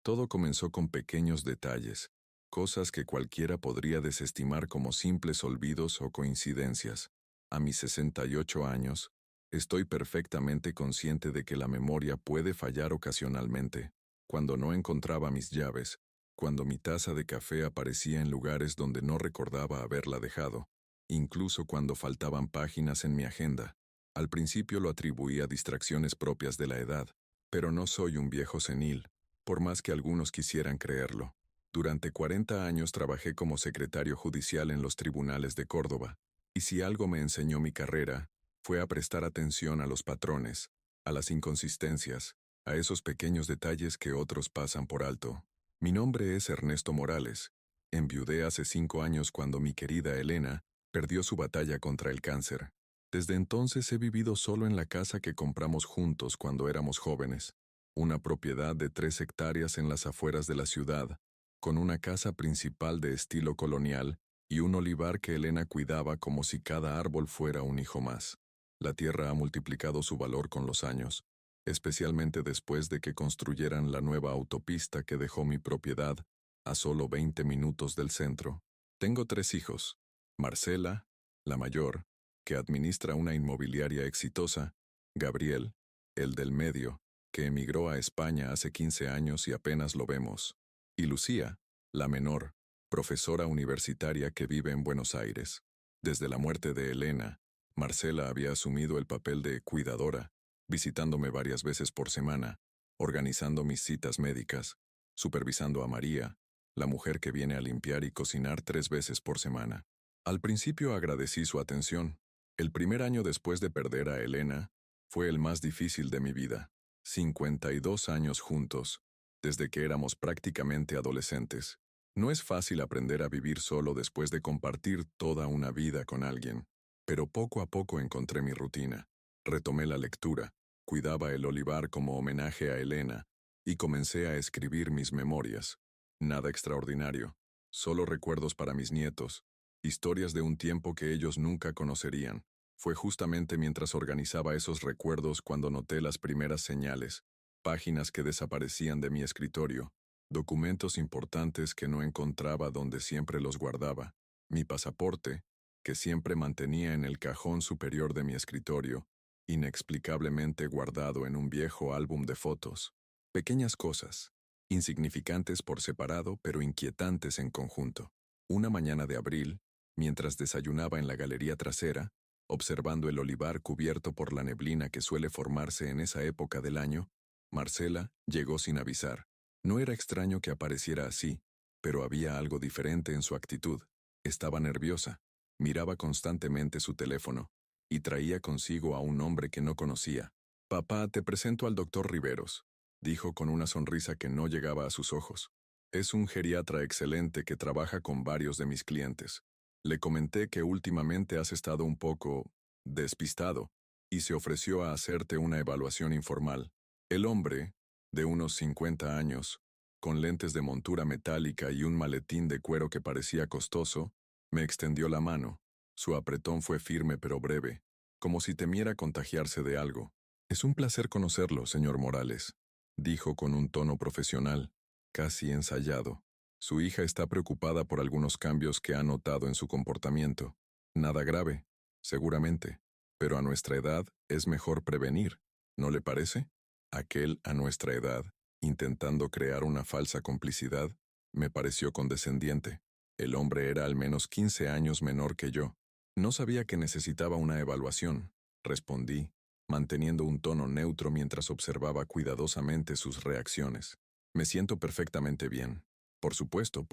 Todo comenzó con pequeños detalles, cosas que cualquiera podría desestimar como simples olvidos o coincidencias. A mis 68 años, estoy perfectamente consciente de que la memoria puede fallar ocasionalmente. Cuando no encontraba mis llaves, cuando mi taza de café aparecía en lugares donde no recordaba haberla dejado, incluso cuando faltaban páginas en mi agenda. Al principio lo atribuí a distracciones propias de la edad, pero no soy un viejo senil, por más que algunos quisieran creerlo. Durante 40 años trabajé como secretario judicial en los tribunales de Córdoba, y si algo me enseñó mi carrera, fue a prestar atención a los patrones, a las inconsistencias, a esos pequeños detalles que otros pasan por alto. Mi nombre es Ernesto Morales. Enviudé hace 5 años cuando mi querida Elena perdió su batalla contra el cáncer. Desde entonces he vivido solo en la casa que compramos juntos cuando éramos jóvenes, una propiedad de 3 hectáreas en las afueras de la ciudad, con una casa principal de estilo colonial y un olivar que Elena cuidaba como si cada árbol fuera un hijo más. La tierra ha multiplicado su valor con los años, especialmente después de que construyeran la nueva autopista que dejó mi propiedad a solo 20 minutos del centro. Tengo 3 hijos: Marcela, la mayor, que administra una inmobiliaria exitosa; Gabriel, el del medio, que emigró a España hace 15 años y apenas lo vemos; y Lucía, la menor, profesora universitaria que vive en Buenos Aires. Desde la muerte de Elena, Marcela había asumido el papel de cuidadora, visitándome varias veces por semana, organizando mis citas médicas, supervisando a María, la mujer que viene a limpiar y cocinar 3 veces por semana. Al principio agradecí su atención. El primer año después de perder a Elena fue el más difícil de mi vida. 52 años juntos, desde que éramos prácticamente adolescentes. No es fácil aprender a vivir solo después de compartir toda una vida con alguien. Pero poco a poco encontré mi rutina. Retomé la lectura, cuidaba el olivar como homenaje a Elena, y comencé a escribir mis memorias. Nada extraordinario, solo recuerdos para mis nietos, historias de un tiempo que ellos nunca conocerían. Fue justamente mientras organizaba esos recuerdos cuando noté las primeras señales, páginas que desaparecían de mi escritorio, documentos importantes que no encontraba donde siempre los guardaba, mi pasaporte, que siempre mantenía en el cajón superior de mi escritorio, inexplicablemente guardado en un viejo álbum de fotos. Pequeñas cosas, insignificantes por separado pero inquietantes en conjunto. Una mañana de abril, mientras desayunaba en la galería trasera, observando el olivar cubierto por la neblina que suele formarse en esa época del año, Marcela llegó sin avisar. No era extraño que apareciera así, pero había algo diferente en su actitud. Estaba nerviosa, miraba constantemente su teléfono, y traía consigo a un hombre que no conocía. «Papá, te presento al doctor Riveros», dijo con una sonrisa que no llegaba a sus ojos. «Es un geriatra excelente que trabaja con varios de mis clientes. Le comenté que últimamente has estado un poco despistado, y se ofreció a hacerte una evaluación informal». El hombre, de unos 50 años, con lentes de montura metálica y un maletín de cuero que parecía costoso, me extendió la mano. Su apretón fue firme pero breve, como si temiera contagiarse de algo. «Es un placer conocerlo, señor Morales», dijo con un tono profesional, casi ensayado. Su hija está preocupada por algunos cambios que ha notado en su comportamiento. Nada grave, seguramente, pero a nuestra edad es mejor prevenir, ¿no le parece? Aquel a nuestra edad, intentando crear una falsa complicidad, me pareció condescendiente. El hombre era al menos 15 años menor que yo. «No sabía que necesitaba una evaluación», respondí, manteniendo un tono neutro mientras observaba cuidadosamente sus reacciones. «Me siento perfectamente bien». Por supuesto»,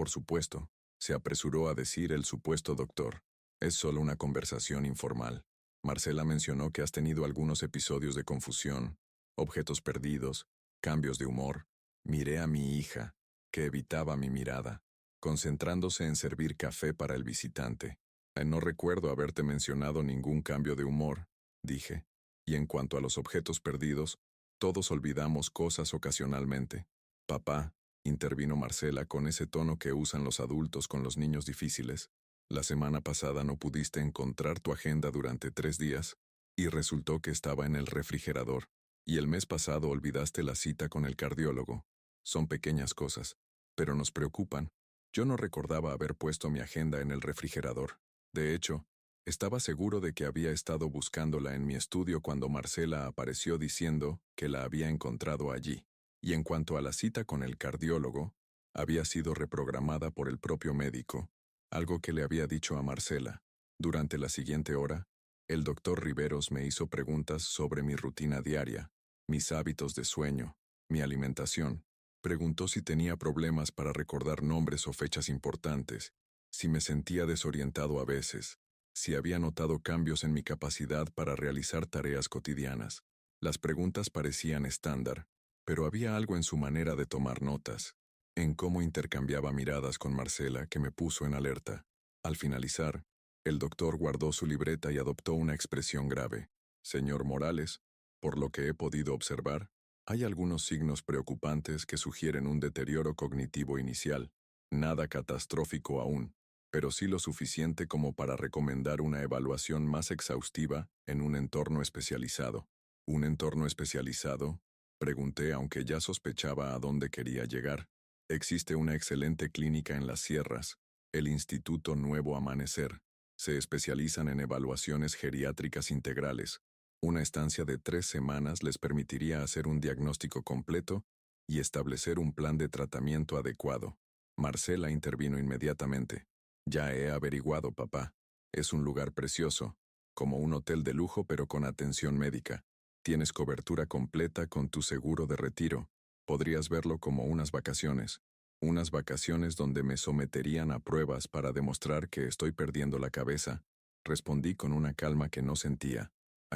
se apresuró a decir el supuesto doctor. «Es solo una conversación informal. Marcela mencionó que has tenido algunos episodios de confusión, objetos perdidos, cambios de humor». Miré a mi hija, que evitaba mi mirada, concentrándose en servir café para el visitante. «No recuerdo haberte mencionado ningún cambio de humor», dije. «Y en cuanto a los objetos perdidos, todos olvidamos cosas ocasionalmente». «Papá», intervino Marcela con ese tono que usan los adultos con los niños difíciles, «la semana pasada no pudiste encontrar tu agenda durante 3 días, y resultó que estaba en el refrigerador, y el mes pasado olvidaste la cita con el cardiólogo. Son pequeñas cosas, pero nos preocupan. Yo no recordaba haber puesto mi agenda en el refrigerador. De hecho, estaba seguro de que había estado buscándola en mi estudio cuando Marcela apareció diciendo que la había encontrado allí. Y en cuanto a la cita con el cardiólogo, había sido reprogramada por el propio médico, algo que le había dicho a Marcela. Durante la siguiente hora, el doctor Riveros me hizo preguntas sobre mi rutina diaria, mis hábitos de sueño, mi alimentación. Preguntó si tenía problemas para recordar nombres o fechas importantes, si me sentía desorientado a veces, si había notado cambios en mi capacidad para realizar tareas cotidianas. Las preguntas parecían estándar, pero había algo en su manera de tomar notas, en cómo intercambiaba miradas con Marcela que me puso en alerta. Al finalizar, el doctor guardó su libreta y adoptó una expresión grave. Señor Morales, por lo que he podido observar, hay algunos signos preocupantes que sugieren un deterioro cognitivo inicial, nada catastrófico aún, pero sí lo suficiente como para recomendar una evaluación más exhaustiva en un entorno especializado. ¿Un entorno especializado? Pregunté aunque ya sospechaba a dónde quería llegar. Existe una excelente clínica en las sierras, el Instituto Nuevo Amanecer. Se especializan en evaluaciones geriátricas integrales. Una estancia de 3 semanas les permitiría hacer un diagnóstico completo y establecer un plan de tratamiento adecuado. Marcela intervino inmediatamente. Ya he averiguado, papá. Es un lugar precioso, como un hotel de lujo pero con atención médica. Tienes cobertura completa con tu seguro de retiro. Podrías verlo como unas vacaciones. Unas vacaciones donde me someterían a pruebas para demostrar que estoy perdiendo la cabeza. Respondí con una calma que no sentía.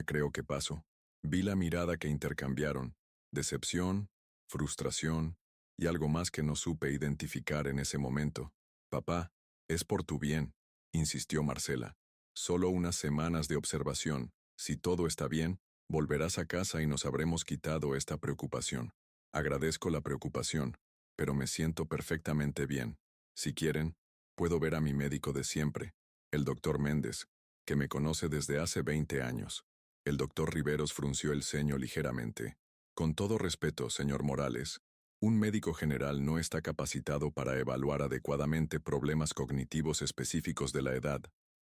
Creo que paso. Vi la mirada que intercambiaron, decepción, frustración y algo más que no supe identificar en ese momento. Papá, es por tu bien, insistió Marcela. Solo unas semanas de observación. Si todo está bien, volverás a casa y nos habremos quitado esta preocupación. Agradezco la preocupación, pero me siento perfectamente bien. Si quieren, puedo ver a mi médico de siempre, el doctor Méndez, que me conoce desde hace 20 años. El doctor Riveros frunció el ceño ligeramente. Con todo respeto, señor Morales, un médico general no está capacitado para evaluar adecuadamente problemas cognitivos específicos de la edad.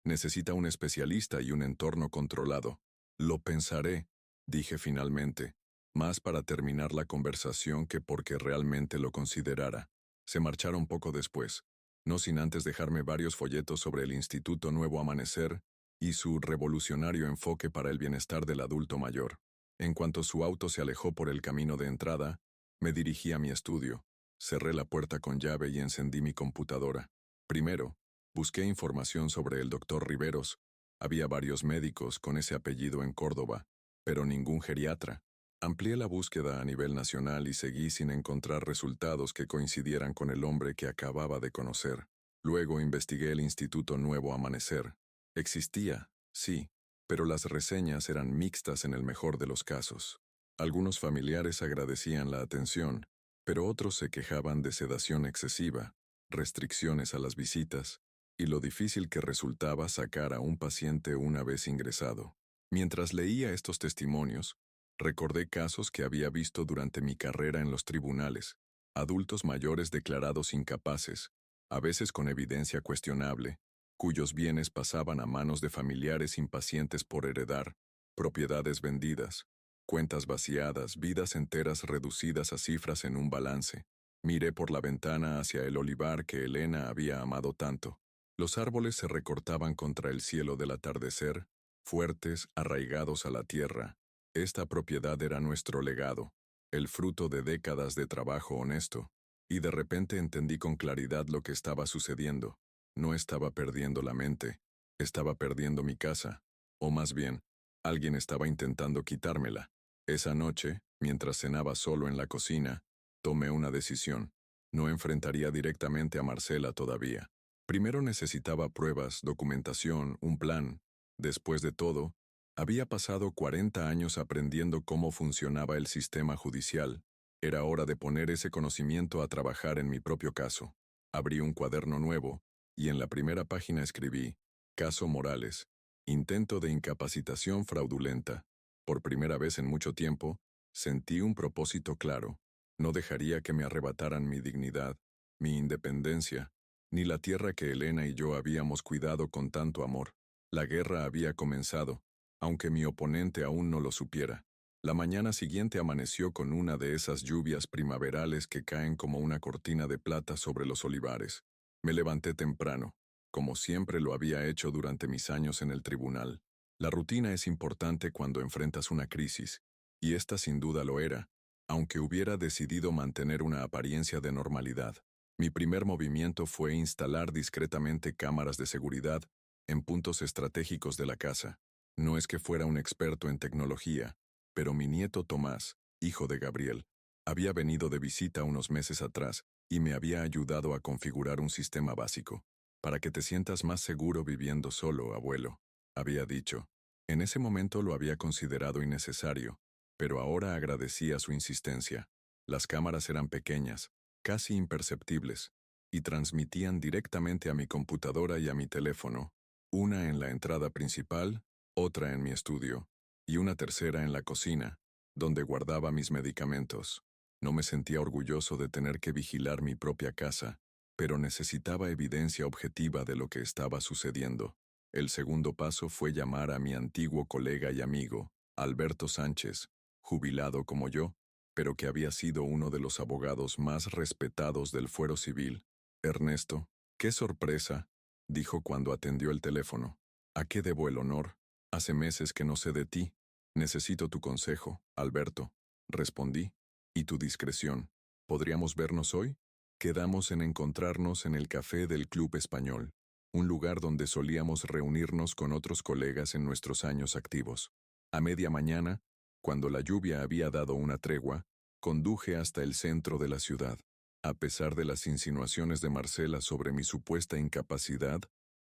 Necesita un especialista y un entorno controlado. Lo pensaré, dije finalmente, más para terminar la conversación que porque realmente lo considerara. Se marcharon poco después, no sin antes dejarme varios folletos sobre el Instituto Nuevo Amanecer y su revolucionario enfoque para el bienestar del adulto mayor. En cuanto su auto se alejó por el camino de entrada, me dirigí a mi estudio, cerré la puerta con llave y encendí mi computadora. Primero, busqué información sobre el doctor Riveros. Había varios médicos con ese apellido en Córdoba, pero ningún geriatra. Amplié la búsqueda a nivel nacional y seguí sin encontrar resultados que coincidieran con el hombre que acababa de conocer. Luego investigué el Instituto Nuevo Amanecer. Existía, sí, pero las reseñas eran mixtas en el mejor de los casos. Algunos familiares agradecían la atención, pero otros se quejaban de sedación excesiva, restricciones a las visitas, y lo difícil que resultaba sacar a un paciente una vez ingresado. Mientras leía estos testimonios, recordé casos que había visto durante mi carrera en los tribunales, adultos mayores declarados incapaces, a veces con evidencia cuestionable, cuyos bienes pasaban a manos de familiares impacientes por heredar, propiedades vendidas, cuentas vaciadas, vidas enteras reducidas a cifras en un balance. Miré por la ventana hacia el olivar que Elena había amado tanto. Los árboles se recortaban contra el cielo del atardecer, fuertes, arraigados a la tierra. Esta propiedad era nuestro legado, el fruto de décadas de trabajo honesto, y de repente entendí con claridad lo que estaba sucediendo. No estaba perdiendo la mente, estaba perdiendo mi casa, o más bien, alguien estaba intentando quitármela. Esa noche, mientras cenaba solo en la cocina, tomé una decisión. No enfrentaría directamente a Marcela todavía. Primero necesitaba pruebas, documentación, un plan. Después de todo, había pasado 40 años aprendiendo cómo funcionaba el sistema judicial. Era hora de poner ese conocimiento a trabajar en mi propio caso. Abrí un cuaderno nuevo, y en la primera página escribí, Caso Morales, intento de incapacitación fraudulenta. Por primera vez en mucho tiempo, sentí un propósito claro. No dejaría que me arrebataran mi dignidad, mi independencia, ni la tierra que Elena y yo habíamos cuidado con tanto amor. La guerra había comenzado, aunque mi oponente aún no lo supiera. La mañana siguiente amaneció con una de esas lluvias primaverales que caen como una cortina de plata sobre los olivares. Me levanté temprano, como siempre lo había hecho durante mis años en el tribunal. La rutina es importante cuando enfrentas una crisis, y esta sin duda lo era, aunque hubiera decidido mantener una apariencia de normalidad. Mi primer movimiento fue instalar discretamente cámaras de seguridad en puntos estratégicos de la casa. No es que fuera un experto en tecnología, pero mi nieto Tomás, hijo de Gabriel, había venido de visita unos meses atrás y me había ayudado a configurar un sistema básico. Para que te sientas más seguro viviendo solo, abuelo, había dicho. En ese momento lo había considerado innecesario, pero ahora agradecía su insistencia. Las cámaras eran pequeñas, casi imperceptibles, y transmitían directamente a mi computadora y a mi teléfono, una en la entrada principal, otra en mi estudio, y una tercera en la cocina, donde guardaba mis medicamentos. No me sentía orgulloso de tener que vigilar mi propia casa, pero necesitaba evidencia objetiva de lo que estaba sucediendo. El segundo paso fue llamar a mi antiguo colega y amigo, Alberto Sánchez, jubilado como yo, pero que había sido uno de los abogados más respetados del fuero civil. Ernesto, qué sorpresa, dijo cuando atendió el teléfono. ¿A qué debo el honor? Hace meses que no sé de ti. Necesito tu consejo, Alberto, respondí. Y tu discreción. ¿Podríamos vernos hoy? Quedamos en encontrarnos en el café del Club Español, un lugar donde solíamos reunirnos con otros colegas en nuestros años activos. A media mañana, cuando la lluvia había dado una tregua, conduje hasta el centro de la ciudad. A pesar de las insinuaciones de Marcela sobre mi supuesta incapacidad,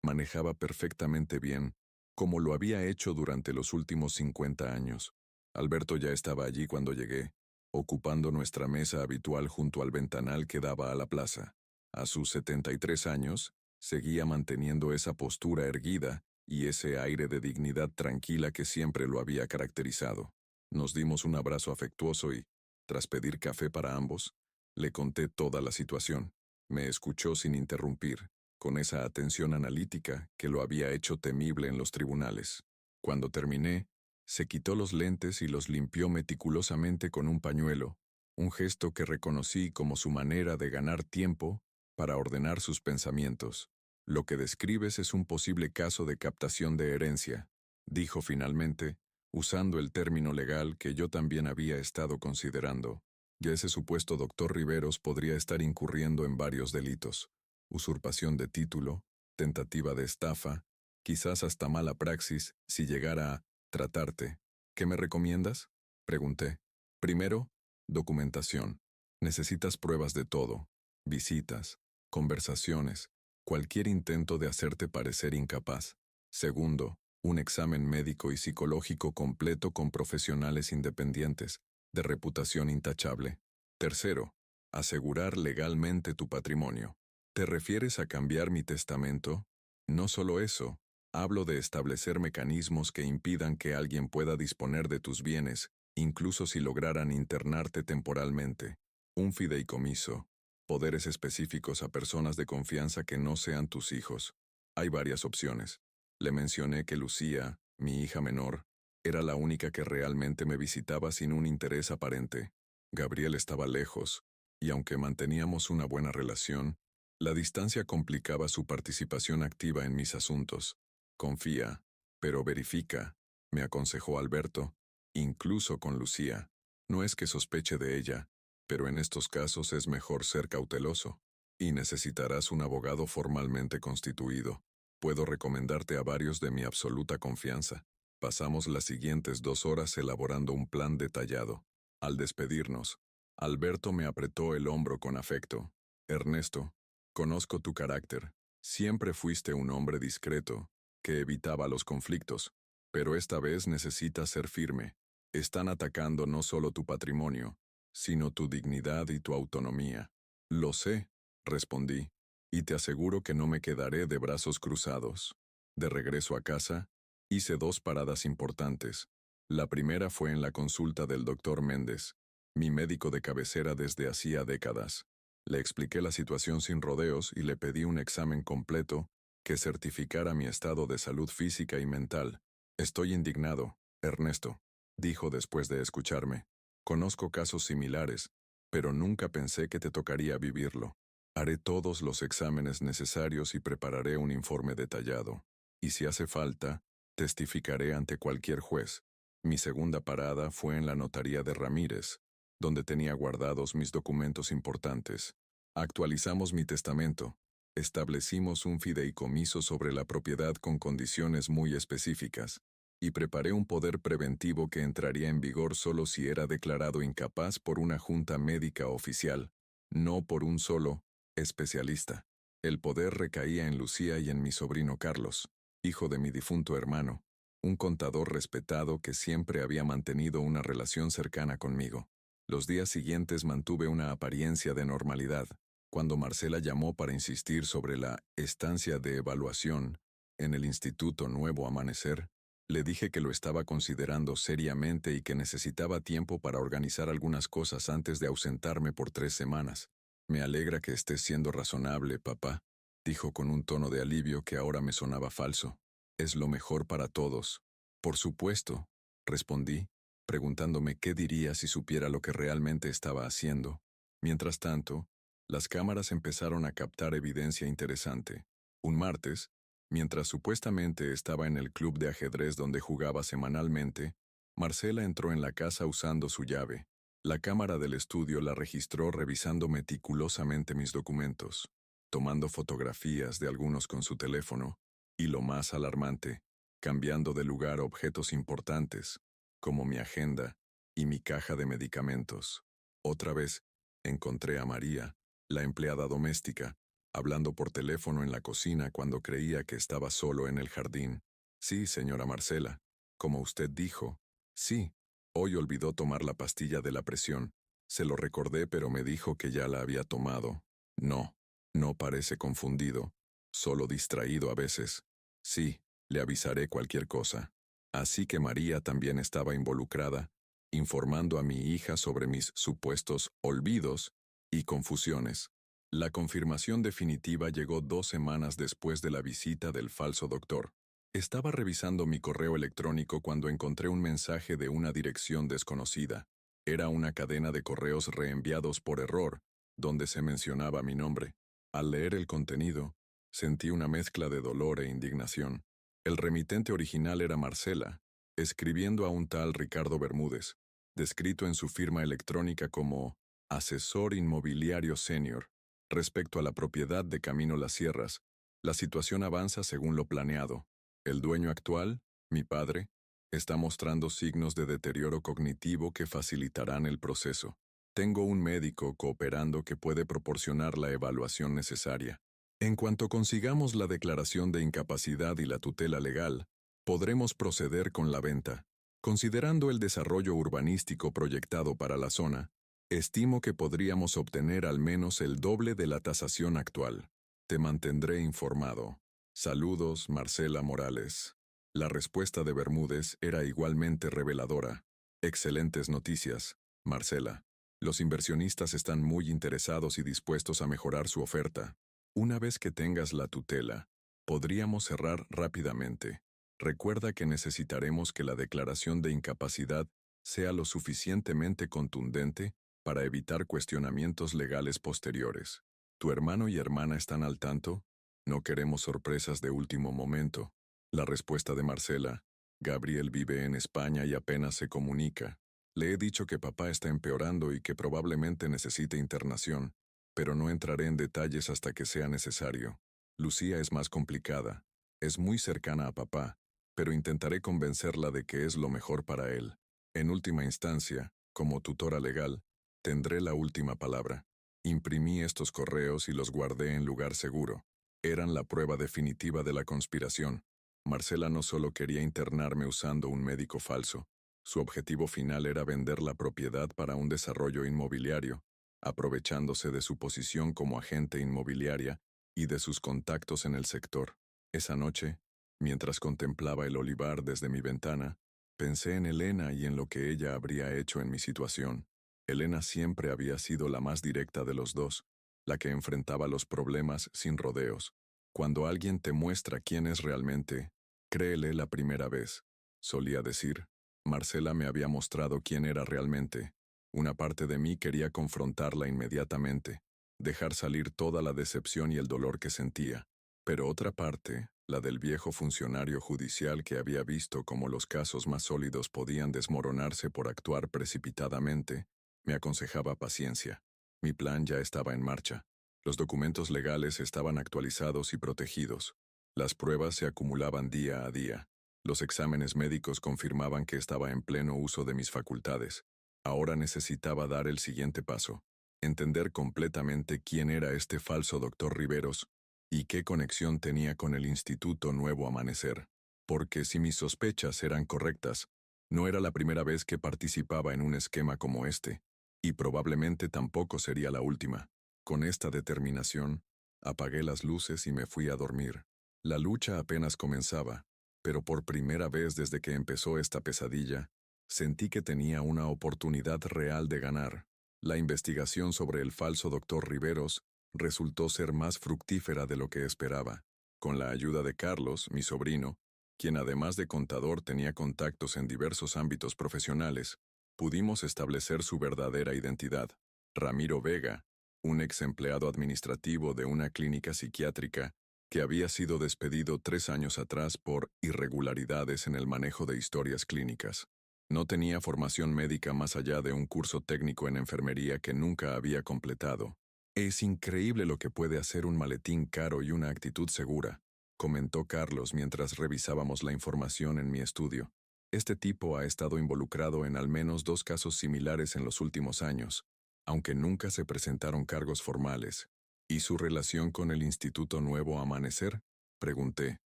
manejaba perfectamente bien, como lo había hecho durante los últimos 50 años. Alberto ya estaba allí cuando llegué, ocupando nuestra mesa habitual junto al ventanal que daba a la plaza. A sus 73 años, seguía manteniendo esa postura erguida y ese aire de dignidad tranquila que siempre lo había caracterizado. Nos dimos un abrazo afectuoso y, tras pedir café para ambos, le conté toda la situación. Me escuchó sin interrumpir, con esa atención analítica que lo había hecho temible en los tribunales. Cuando terminé, se quitó los lentes y los limpió meticulosamente con un pañuelo, un gesto que reconocí como su manera de ganar tiempo para ordenar sus pensamientos. Lo que describes es un posible caso de captación de herencia, dijo finalmente, usando el término legal que yo también había estado considerando. Ya ese supuesto doctor Riveros podría estar incurriendo en varios delitos: usurpación de título, tentativa de estafa, quizás hasta mala praxis si llegara a tratarte. ¿Qué me recomiendas? Pregunté. Primero, documentación. Necesitas pruebas de todo: visitas, conversaciones, cualquier intento de hacerte parecer incapaz. Segundo, un examen médico y psicológico completo con profesionales independientes, de reputación intachable. Tercero, asegurar legalmente tu patrimonio. ¿Te refieres a cambiar mi testamento? No solo eso, hablo de establecer mecanismos que impidan que alguien pueda disponer de tus bienes, incluso si lograran internarte temporalmente. Un fideicomiso, poderes específicos a personas de confianza que no sean tus hijos. Hay varias opciones. Le mencioné que Lucía, mi hija menor, era la única que realmente me visitaba sin un interés aparente. Gabriel estaba lejos, y aunque manteníamos una buena relación, la distancia complicaba su participación activa en mis asuntos. Confía, pero verifica, me aconsejó Alberto, incluso con Lucía. No es que sospeche de ella, pero en estos casos es mejor ser cauteloso, y necesitarás un abogado formalmente constituido. Puedo recomendarte a varios de mi absoluta confianza. Pasamos las siguientes 2 horas elaborando un plan detallado. Al despedirnos, Alberto me apretó el hombro con afecto. Ernesto, conozco tu carácter. Siempre fuiste un hombre discreto, que evitaba los conflictos, pero esta vez necesitas ser firme. Están atacando no solo tu patrimonio, sino tu dignidad y tu autonomía. Lo sé, respondí, y te aseguro que no me quedaré de brazos cruzados. De regreso a casa, hice 2 paradas importantes. La primera fue en la consulta del doctor Méndez. mi médico de cabecera desde hacía décadas. Le expliqué la situación sin rodeos y le pedí un examen completo que certificara mi estado de salud física y mental. Estoy indignado, Ernesto, dijo después de escucharme. Conozco casos similares, pero nunca pensé que te tocaría vivirlo. Haré todos los exámenes necesarios y prepararé un informe detallado. Y si hace falta, testificaré ante cualquier juez. Mi segunda parada fue en la notaría de Ramírez, donde tenía guardados mis documentos importantes. Actualizamos mi testamento. Establecimos un fideicomiso sobre la propiedad con condiciones muy específicas, y preparé un poder preventivo que entraría en vigor solo si era declarado incapaz por una junta médica oficial, no por un solo especialista. El poder recaía en Lucía y en mi sobrino Carlos, hijo de mi difunto hermano, un contador respetado que siempre había mantenido una relación cercana conmigo. Los días siguientes mantuve una apariencia de normalidad. Cuando Marcela llamó para insistir sobre la estancia de evaluación en el Instituto Nuevo Amanecer, le dije que lo estaba considerando seriamente y que necesitaba tiempo para organizar algunas cosas antes de ausentarme por 3 semanas. Me alegra que estés siendo razonable, papá, dijo con un tono de alivio que ahora me sonaba falso. Es lo mejor para todos. Por supuesto, respondí, preguntándome qué diría si supiera lo que realmente estaba haciendo. Mientras tanto, las cámaras empezaron a captar evidencia interesante. Un martes, mientras supuestamente estaba en el club de ajedrez donde jugaba semanalmente, Marcela entró en la casa usando su llave. La cámara del estudio la registró revisando meticulosamente mis documentos, tomando fotografías de algunos con su teléfono, y lo más alarmante, cambiando de lugar objetos importantes, como mi agenda y mi caja de medicamentos. Otra vez, encontré a María, la empleada doméstica, hablando por teléfono en la cocina cuando creía que estaba solo en el jardín. Sí, señora Marcela, como usted dijo. Sí, hoy olvidó tomar la pastilla de la presión. Se lo recordé, pero me dijo que ya la había tomado. No, no parece confundido, solo distraído a veces. Sí, le avisaré cualquier cosa. Así que María también estaba involucrada, informando a mi hija sobre mis supuestos olvidos y confusiones. La confirmación definitiva llegó 2 semanas después de la visita del falso doctor. Estaba revisando mi correo electrónico cuando encontré un mensaje de una dirección desconocida. Era una cadena de correos reenviados por error, donde se mencionaba mi nombre. Al leer el contenido, sentí una mezcla de dolor e indignación. El remitente original era Marcela, escribiendo a un tal Ricardo Bermúdez, descrito en su firma electrónica como asesor inmobiliario senior. Respecto a la propiedad de Camino Las Sierras, la situación avanza según lo planeado. El dueño actual, mi padre, está mostrando signos de deterioro cognitivo que facilitarán el proceso. Tengo un médico cooperando que puede proporcionar la evaluación necesaria. En cuanto consigamos la declaración de incapacidad y la tutela legal, podremos proceder con la venta. Considerando el desarrollo urbanístico proyectado para la zona, estimo que podríamos obtener al menos el doble de la tasación actual. Te mantendré informado. Saludos, Marcela Morales. La respuesta de Bermúdez era igualmente reveladora. Excelentes noticias, Marcela. Los inversionistas están muy interesados y dispuestos a mejorar su oferta. Una vez que tengas la tutela, podríamos cerrar rápidamente. Recuerda que necesitaremos que la declaración de incapacidad sea lo suficientemente contundente para evitar cuestionamientos legales posteriores. ¿Tu hermano y hermana están al tanto? No queremos sorpresas de último momento. La respuesta de Marcela: Gabriel vive en España y apenas se comunica. Le he dicho que papá está empeorando y que probablemente necesite internación, pero no entraré en detalles hasta que sea necesario. Lucía es más complicada. Es muy cercana a papá, pero intentaré convencerla de que es lo mejor para él. En última instancia, como tutora legal, tendré la última palabra. Imprimí estos correos y los guardé en lugar seguro. Eran la prueba definitiva de la conspiración. Marcela no solo quería internarme usando un médico falso. Su objetivo final era vender la propiedad para un desarrollo inmobiliario, aprovechándose de su posición como agente inmobiliaria y de sus contactos en el sector. Esa noche, mientras contemplaba el olivar desde mi ventana, pensé en Elena y en lo que ella habría hecho en mi situación. Elena siempre había sido la más directa de los dos, la que enfrentaba los problemas sin rodeos. Cuando alguien te muestra quién es realmente, créele la primera vez, solía decir. Marcela me había mostrado quién era realmente. Una parte de mí quería confrontarla inmediatamente, dejar salir toda la decepción y el dolor que sentía. Pero otra parte, la del viejo funcionario judicial que había visto cómo los casos más sólidos podían desmoronarse por actuar precipitadamente, me aconsejaba paciencia. Mi plan ya estaba en marcha. Los documentos legales estaban actualizados y protegidos. Las pruebas se acumulaban día a día. Los exámenes médicos confirmaban que estaba en pleno uso de mis facultades. Ahora necesitaba dar el siguiente paso, entender completamente quién era este falso doctor Riveros y qué conexión tenía con el Instituto Nuevo Amanecer. Porque si mis sospechas eran correctas, no era la primera vez que participaba en un esquema como este, y probablemente tampoco sería la última. Con esta determinación, apagué las luces y me fui a dormir. La lucha apenas comenzaba, pero por primera vez desde que empezó esta pesadilla, sentí que tenía una oportunidad real de ganar. La investigación sobre el falso doctor Riveros resultó ser más fructífera de lo que esperaba. Con la ayuda de Carlos, mi sobrino, quien además de contador tenía contactos en diversos ámbitos profesionales, pudimos establecer su verdadera identidad. Ramiro Vega, un ex empleado administrativo de una clínica psiquiátrica que había sido despedido 3 años atrás por irregularidades en el manejo de historias clínicas. No tenía formación médica más allá de un curso técnico en enfermería que nunca había completado. Es increíble lo que puede hacer un maletín caro y una actitud segura, comentó Carlos mientras revisábamos la información en mi estudio. Este tipo ha estado involucrado en al menos 2 casos similares en los últimos años, aunque nunca se presentaron cargos formales. ¿Y su relación con el Instituto Nuevo Amanecer? Pregunté.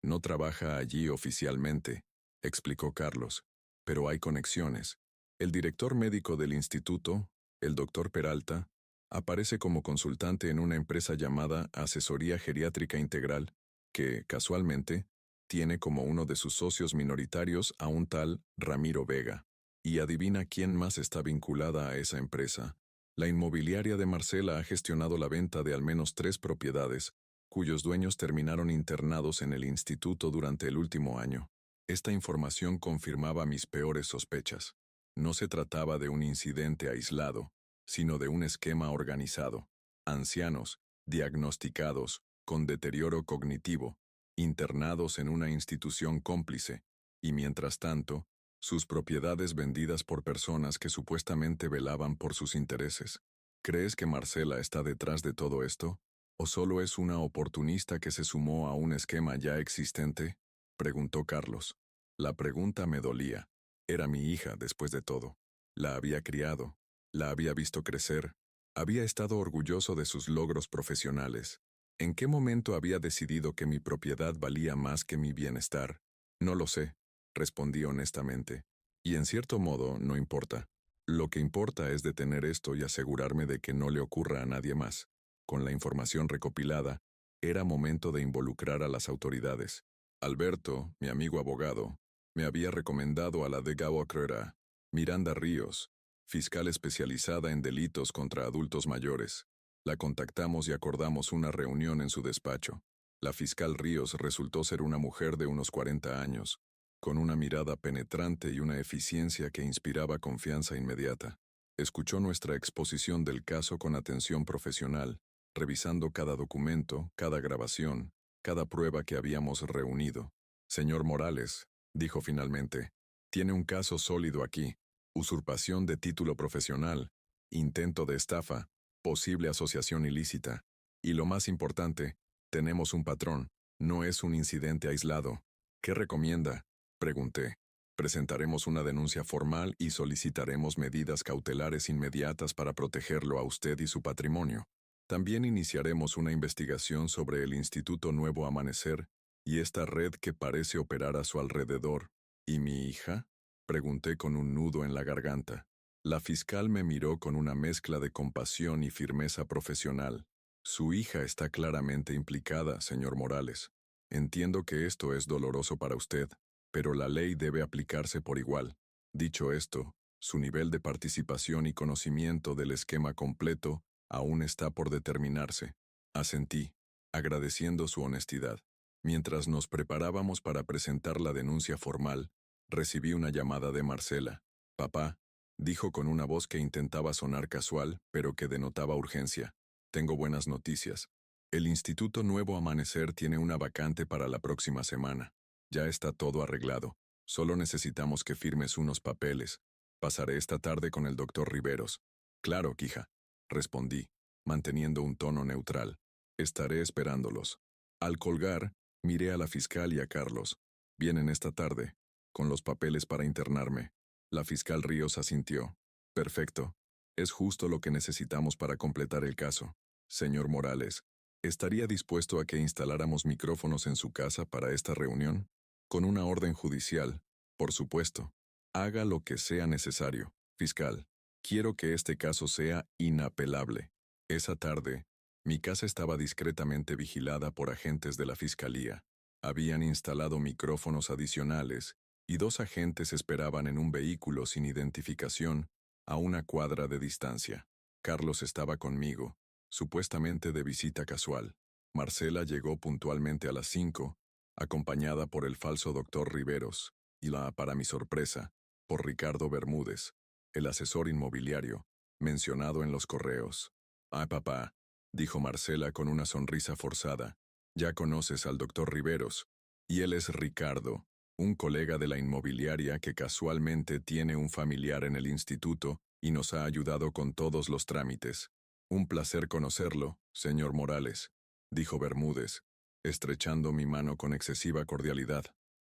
No trabaja allí oficialmente, explicó Carlos, pero hay conexiones. El director médico del instituto, el doctor Peralta, aparece como consultante en una empresa llamada Asesoría Geriátrica Integral, que, casualmente, tiene como uno de sus socios minoritarios a un tal Ramiro Vega. Y adivina quién más está vinculada a esa empresa. La inmobiliaria de Marcela ha gestionado la venta de al menos 3 propiedades, cuyos dueños terminaron internados en el instituto durante el último año. Esta información confirmaba mis peores sospechas. No se trataba de un incidente aislado, sino de un esquema organizado. Ancianos, diagnosticados, con deterioro cognitivo, internados en una institución cómplice, y mientras tanto, sus propiedades vendidas por personas que supuestamente velaban por sus intereses. ¿Crees que Marcela está detrás de todo esto? ¿O solo es una oportunista que se sumó a un esquema ya existente? Preguntó Carlos. La pregunta me dolía. Era mi hija, después de todo. La había criado, la había visto crecer, había estado orgulloso de sus logros profesionales. ¿En qué momento había decidido que mi propiedad valía más que mi bienestar? No lo sé, respondí honestamente. Y en cierto modo, no importa. Lo que importa es detener esto y asegurarme de que no le ocurra a nadie más. Con la información recopilada, era momento de involucrar a las autoridades. Alberto, mi amigo abogado, me había recomendado a la de Gawacrera, Miranda Ríos, fiscal especializada en delitos contra adultos mayores. La contactamos y acordamos una reunión en su despacho. La fiscal Ríos resultó ser una mujer de unos 40 años, con una mirada penetrante y una eficiencia que inspiraba confianza inmediata. Escuchó nuestra exposición del caso con atención profesional, revisando cada documento, cada grabación, cada prueba que habíamos reunido. Señor Morales, dijo finalmente, tiene un caso sólido aquí: usurpación de título profesional, intento de estafa, posible asociación ilícita. Y lo más importante, tenemos un patrón, no es un incidente aislado. ¿Qué recomienda?, pregunté. Presentaremos una denuncia formal y solicitaremos medidas cautelares inmediatas para protegerlo a usted y su patrimonio. También iniciaremos una investigación sobre el Instituto Nuevo Amanecer y esta red que parece operar a su alrededor. ¿Y mi hija?, pregunté con un nudo en la garganta. La fiscal me miró con una mezcla de compasión y firmeza profesional. Su hija está claramente implicada, señor Morales. Entiendo que esto es doloroso para usted, pero la ley debe aplicarse por igual. Dicho esto, Su nivel de participación y conocimiento del esquema completo aún está por determinarse. Asentí, agradeciendo su honestidad. Mientras nos preparábamos para presentar la denuncia formal, recibí una llamada de Marcela. Papá, dijo con una voz que intentaba sonar casual, pero que denotaba urgencia. Tengo buenas noticias. El Instituto Nuevo Amanecer tiene una vacante para la próxima semana. Ya está todo arreglado. Solo necesitamos que firmes unos papeles. Pasaré esta tarde con el doctor Riveros. Claro, hija, respondí, manteniendo un tono neutral. Estaré esperándolos. Al colgar, miré a la fiscal y a Carlos. Vienen esta tarde, con los papeles para internarme. La fiscal Ríos asintió. Perfecto. Es justo lo que necesitamos para completar el caso. Señor Morales, ¿estaría dispuesto a que instaláramos micrófonos en su casa para esta reunión? Con una orden judicial, por supuesto. Haga lo que sea necesario, fiscal. Quiero que este caso sea inapelable. Esa tarde, mi casa estaba discretamente vigilada por agentes de la fiscalía. Habían instalado micrófonos adicionales y 2 agentes esperaban en un vehículo sin identificación a una cuadra de distancia. Carlos estaba conmigo, supuestamente de visita casual. Marcela llegó puntualmente a las 5, acompañada por el falso doctor Riveros, y para mi sorpresa, por Ricardo Bermúdez, el asesor inmobiliario, mencionado en los correos. Ah, papá, dijo Marcela con una sonrisa forzada. Ya conoces al doctor Riveros, y él es Ricardo, un colega de la inmobiliaria que casualmente tiene un familiar en el instituto y nos ha ayudado con todos los trámites. Un placer conocerlo, señor Morales, dijo Bermúdez, estrechando mi mano con excesiva cordialidad.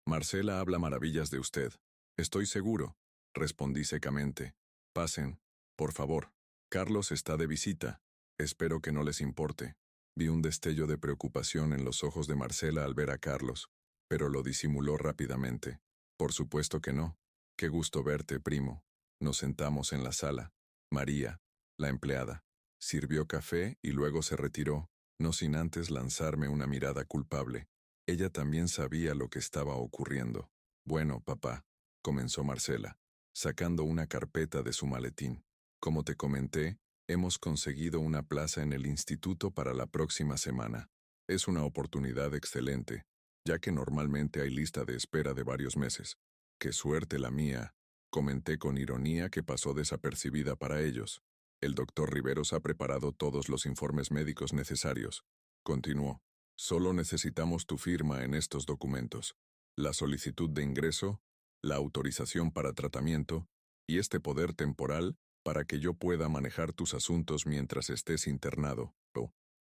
Marcela habla maravillas de usted. Estoy seguro, respondí secamente. Pasen, por favor. Carlos está de visita. Espero que no les importe. Vi un destello de preocupación en los ojos de Marcela al ver a Carlos, pero lo disimuló rápidamente. Por supuesto que no. Qué gusto verte, primo. Nos sentamos en la sala. María, la empleada, sirvió café y luego se retiró, no sin antes lanzarme una mirada culpable. Ella también sabía lo que estaba ocurriendo. Bueno, papá, comenzó Marcela, sacando una carpeta de su maletín. Como te comenté, hemos conseguido una plaza en el instituto para la próxima semana. Es una oportunidad excelente, ya que normalmente hay lista de espera de varios meses. ¡Qué suerte la mía!, comenté con ironía que pasó desapercibida para ellos. El doctor Riveros ha preparado todos los informes médicos necesarios. Continuó. Solo necesitamos tu firma en estos documentos. La solicitud de ingreso, la autorización para tratamiento y este poder temporal para que yo pueda manejar tus asuntos mientras estés internado.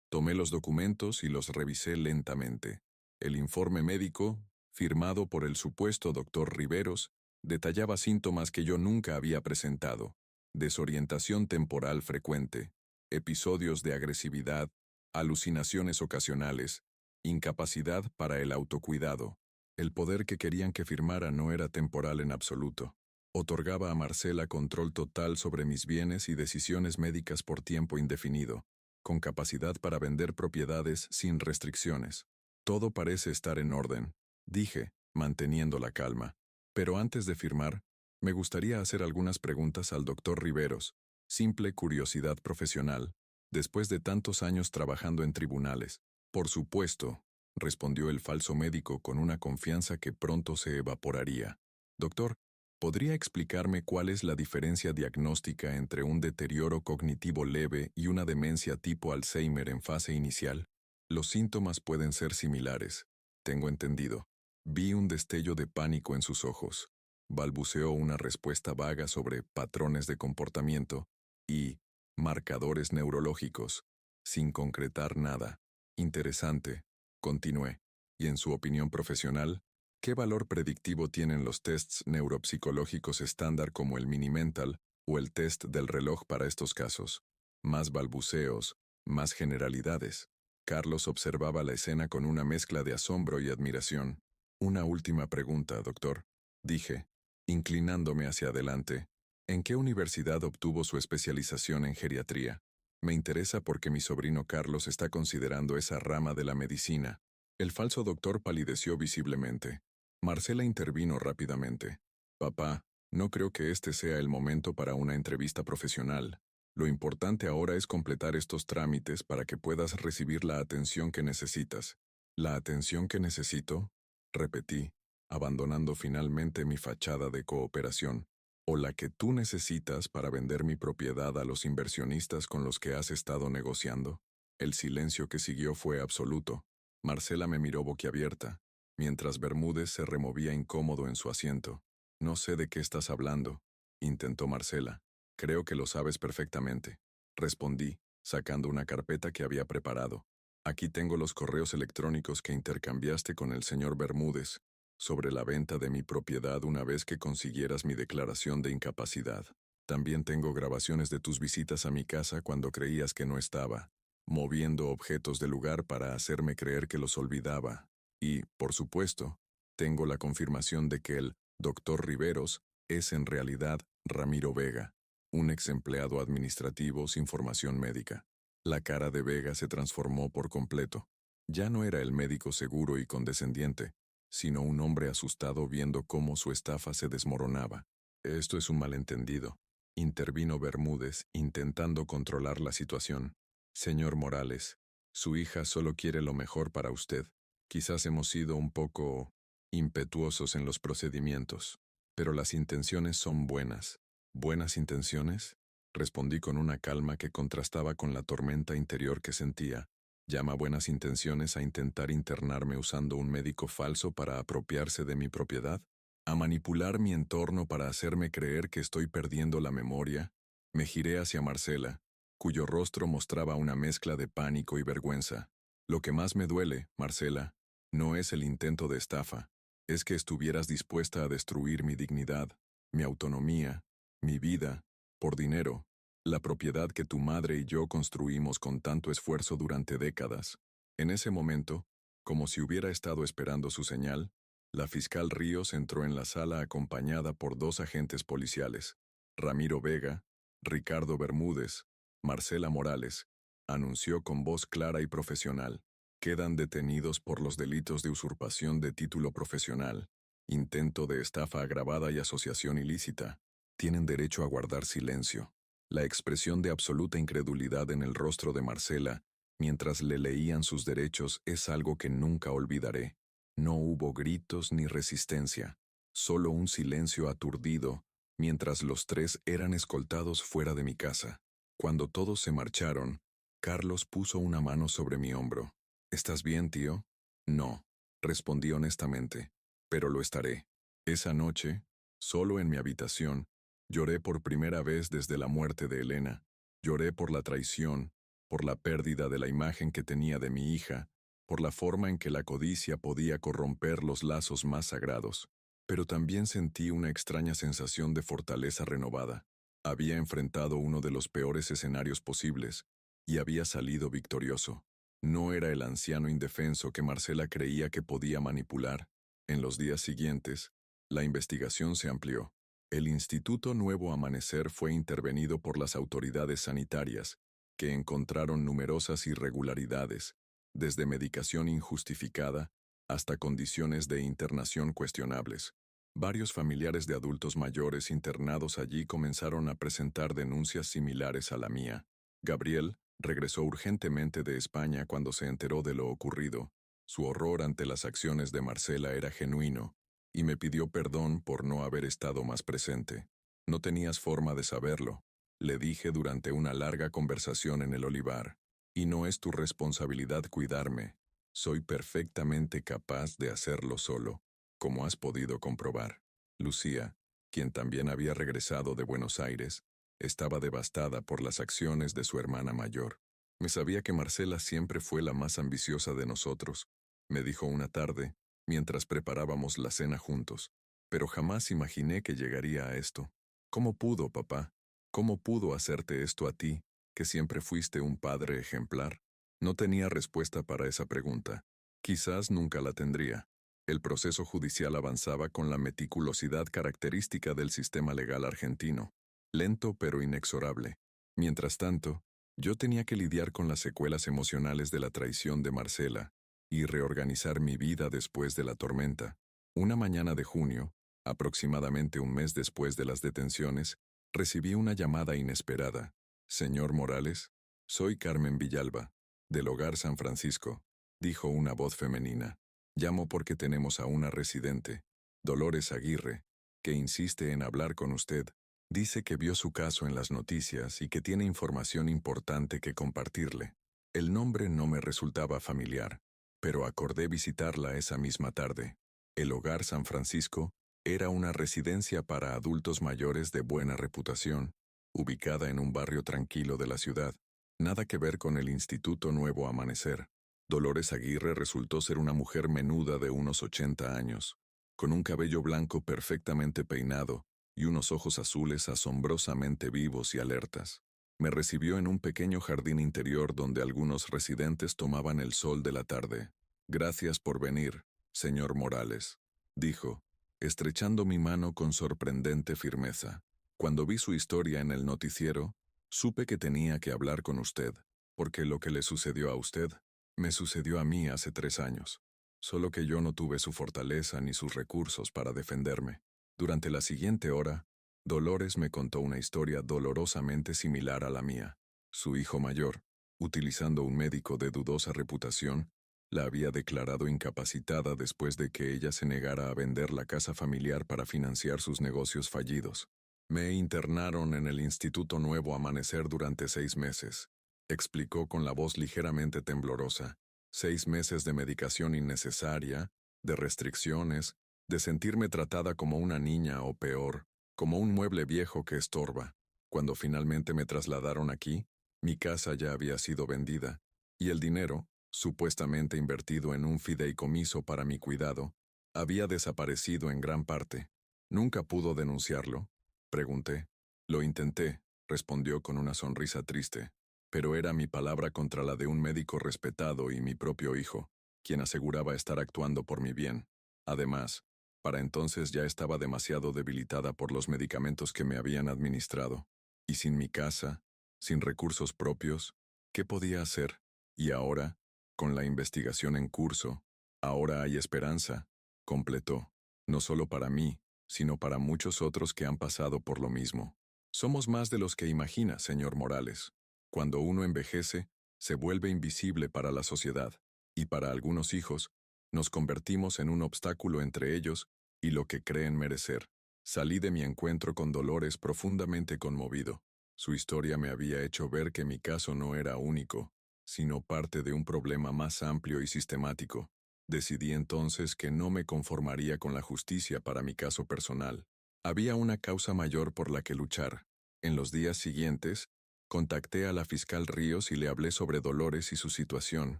Tomé los documentos y los revisé lentamente. El informe médico, firmado por el supuesto doctor Riveros, detallaba síntomas que yo nunca había presentado: desorientación temporal frecuente, episodios de agresividad, alucinaciones ocasionales, incapacidad para el autocuidado. El poder que querían que firmara no era temporal en absoluto. Otorgaba a Marcela control total sobre mis bienes y decisiones médicas por tiempo indefinido, con capacidad para vender propiedades sin restricciones. Todo parece estar en orden, dije, manteniendo la calma. Pero antes de firmar, me gustaría hacer algunas preguntas al doctor Riveros, simple curiosidad profesional, después de tantos años trabajando en tribunales. Por supuesto, respondió el falso médico con una confianza que pronto se evaporaría. Doctor, ¿podría explicarme cuál es la diferencia diagnóstica entre un deterioro cognitivo leve y una demencia tipo Alzheimer en fase inicial? Los síntomas pueden ser similares, tengo entendido. Vi un destello de pánico en sus ojos. Balbuceó una respuesta vaga sobre patrones de comportamiento y marcadores neurológicos, sin concretar nada. Interesante, continué. ¿Y en su opinión profesional, qué valor predictivo tienen los tests neuropsicológicos estándar como el Mini-Mental o el test del reloj para estos casos? Más balbuceos, más generalidades. Carlos observaba la escena con una mezcla de asombro y admiración. Una última pregunta, doctor, dije, inclinándome hacia adelante. ¿En qué universidad obtuvo su especialización en geriatría? Me interesa porque mi sobrino Carlos está considerando esa rama de la medicina. El falso doctor palideció visiblemente. Marcela intervino rápidamente. Papá, No creo que este sea el momento para una entrevista profesional. Lo importante ahora es completar estos trámites para que puedas recibir la atención que necesitas. ¿La atención que necesito? Repetí, abandonando finalmente mi fachada de cooperación. ¿O la que tú necesitas para vender mi propiedad a los inversionistas con los que has estado negociando? El silencio que siguió fue absoluto. Marcela me miró boquiabierta, mientras Bermúdez se removía incómodo en su asiento. No sé de qué estás hablando, intentó Marcela. Creo que lo sabes perfectamente. Respondí, sacando una carpeta que había preparado. Aquí tengo los correos electrónicos que intercambiaste con el señor Bermúdez sobre la venta de mi propiedad una vez que consiguieras mi declaración de incapacidad. También tengo grabaciones de tus visitas a mi casa cuando creías que no estaba, moviendo objetos del lugar para hacerme creer que los olvidaba. Y, por supuesto, tengo la confirmación de que el Doctor Riveros es en realidad Ramiro Vega, un ex empleado administrativo sin formación médica. La cara de Vega se transformó por completo. Ya no era el médico seguro y condescendiente, sino un hombre asustado viendo cómo su estafa se desmoronaba. Esto es un malentendido, intervino Bermúdez, intentando controlar la situación. Señor Morales, su hija solo quiere lo mejor para usted. Quizás hemos sido un poco impetuosos en los procedimientos, pero las intenciones son buenas. ¿Buenas intenciones? Respondí con una calma que contrastaba con la tormenta interior que sentía. ¿Llama buenas intenciones a intentar internarme usando un médico falso para apropiarse de mi propiedad? ¿A manipular mi entorno para hacerme creer que estoy perdiendo la memoria? Me giré hacia Marcela, cuyo rostro mostraba una mezcla de pánico y vergüenza. Lo que más me duele, Marcela, no es el intento de estafa, es que estuvieras dispuesta a destruir mi dignidad, mi autonomía, mi vida, por dinero, la propiedad que tu madre y yo construimos con tanto esfuerzo durante décadas. En ese momento, como si hubiera estado esperando su señal, la fiscal Ríos entró en la sala acompañada por dos agentes policiales, Ramiro Vega, Ricardo Bermúdez, Marcela Morales, anunció con voz clara y profesional. Quedan detenidos por los delitos de usurpación de título profesional, intento de estafa agravada y asociación ilícita. Tienen derecho a guardar silencio. La expresión de absoluta incredulidad en el rostro de Marcela, mientras le leían sus derechos, es algo que nunca olvidaré. No hubo gritos ni resistencia, solo un silencio aturdido, mientras los tres eran escoltados fuera de mi casa. Cuando todos se marcharon, Carlos puso una mano sobre mi hombro. ¿Estás bien, tío? No, respondí honestamente, pero lo estaré. Esa noche, solo en mi habitación, lloré por primera vez desde la muerte de Elena. Lloré por la traición, por la pérdida de la imagen que tenía de mi hija, por la forma en que la codicia podía corromper los lazos más sagrados. Pero también sentí una extraña sensación de fortaleza renovada. Había enfrentado uno de los peores escenarios posibles, y había salido victorioso. No era el anciano indefenso que Marcela creía que podía manipular. En los días siguientes, la investigación se amplió. El Instituto Nuevo Amanecer fue intervenido por las autoridades sanitarias, que encontraron numerosas irregularidades, desde medicación injustificada hasta condiciones de internación cuestionables. Varios familiares de adultos mayores internados allí comenzaron a presentar denuncias similares a la mía. Gabriel regresó urgentemente de España cuando se enteró de lo ocurrido. Su horror ante las acciones de Marcela era genuino, y me pidió perdón por no haber estado más presente. No tenías forma de saberlo, le dije durante una larga conversación en el olivar, y no es tu responsabilidad cuidarme. Soy perfectamente capaz de hacerlo solo, como has podido comprobar. Lucía, quien también había regresado de Buenos Aires, estaba devastada por las acciones de su hermana mayor. Me sabía que Marcela siempre fue la más ambiciosa de nosotros, me dijo una tarde, mientras preparábamos la cena juntos, pero jamás imaginé que llegaría a esto. ¿Cómo pudo, papá? ¿Cómo pudo hacerte esto a ti, que siempre fuiste un padre ejemplar? No tenía respuesta para esa pregunta. Quizás nunca la tendría. El proceso judicial avanzaba con la meticulosidad característica del sistema legal argentino, lento pero inexorable. Mientras tanto, yo tenía que lidiar con las secuelas emocionales de la traición de Marcela y reorganizar mi vida después de la tormenta. Una mañana de junio, Aproximadamente un mes después de las detenciones, recibí una llamada inesperada. Señor Morales, soy Carmen Villalba, del Hogar San Francisco, dijo una voz femenina. Llamo porque tenemos a una residente, Dolores Aguirre, que insiste en hablar con usted. Dice que vio su caso en las noticias y que tiene información importante que compartirle. El nombre no me resultaba familiar, pero acordé visitarla esa misma tarde. El Hogar San Francisco era una residencia para adultos mayores de buena reputación, ubicada en un barrio tranquilo de la ciudad. Nada que ver con el Instituto Nuevo Amanecer. Dolores Aguirre resultó ser una mujer menuda de unos 80 años, con un cabello blanco perfectamente peinado y unos ojos azules asombrosamente vivos y alertas. Me recibió en un pequeño jardín interior donde algunos residentes tomaban el sol de la tarde. Gracias por venir, señor Morales, dijo, estrechando mi mano con sorprendente firmeza. Cuando vi su historia en el noticiero, supe que tenía que hablar con usted, porque lo que le sucedió a usted, me sucedió a mí hace 3 años. Solo que yo no tuve su fortaleza ni sus recursos para defenderme. Durante la siguiente hora, Dolores me contó una historia dolorosamente similar a la mía. Su hijo mayor, utilizando un médico de dudosa reputación, la había declarado incapacitada después de que ella se negara a vender la casa familiar para financiar sus negocios fallidos. Me internaron en el Instituto Nuevo Amanecer durante 6 meses, explicó con la voz ligeramente temblorosa. 6 meses de medicación innecesaria, de restricciones, de sentirme tratada como una niña o peor, como un mueble viejo que estorba. Cuando finalmente me trasladaron aquí, mi casa ya había sido vendida, y el dinero, supuestamente invertido en un fideicomiso para mi cuidado, había desaparecido en gran parte. ¿Nunca pudo denunciarlo?, pregunté. Lo intenté, respondió con una sonrisa triste, pero era mi palabra contra la de un médico respetado y mi propio hijo, quien aseguraba estar actuando por mi bien. Además, para entonces ya estaba demasiado debilitada por los medicamentos que me habían administrado. Y sin mi casa, sin recursos propios, ¿qué podía hacer? Y ahora, con la investigación en curso, ahora hay esperanza, completó, no solo para mí, sino para muchos otros que han pasado por lo mismo. Somos más de los que imagina, señor Morales. Cuando uno envejece, se vuelve invisible para la sociedad, y para algunos hijos, nos convertimos en un obstáculo entre ellos y lo que creen merecer. Salí de mi encuentro con Dolores profundamente conmovido. Su historia me había hecho ver que mi caso no era único, sino parte de un problema más amplio y sistemático. Decidí entonces que no me conformaría con la justicia para mi caso personal. Había una causa mayor por la que luchar. En los días siguientes, contacté a la fiscal Ríos y le hablé sobre Dolores y su situación.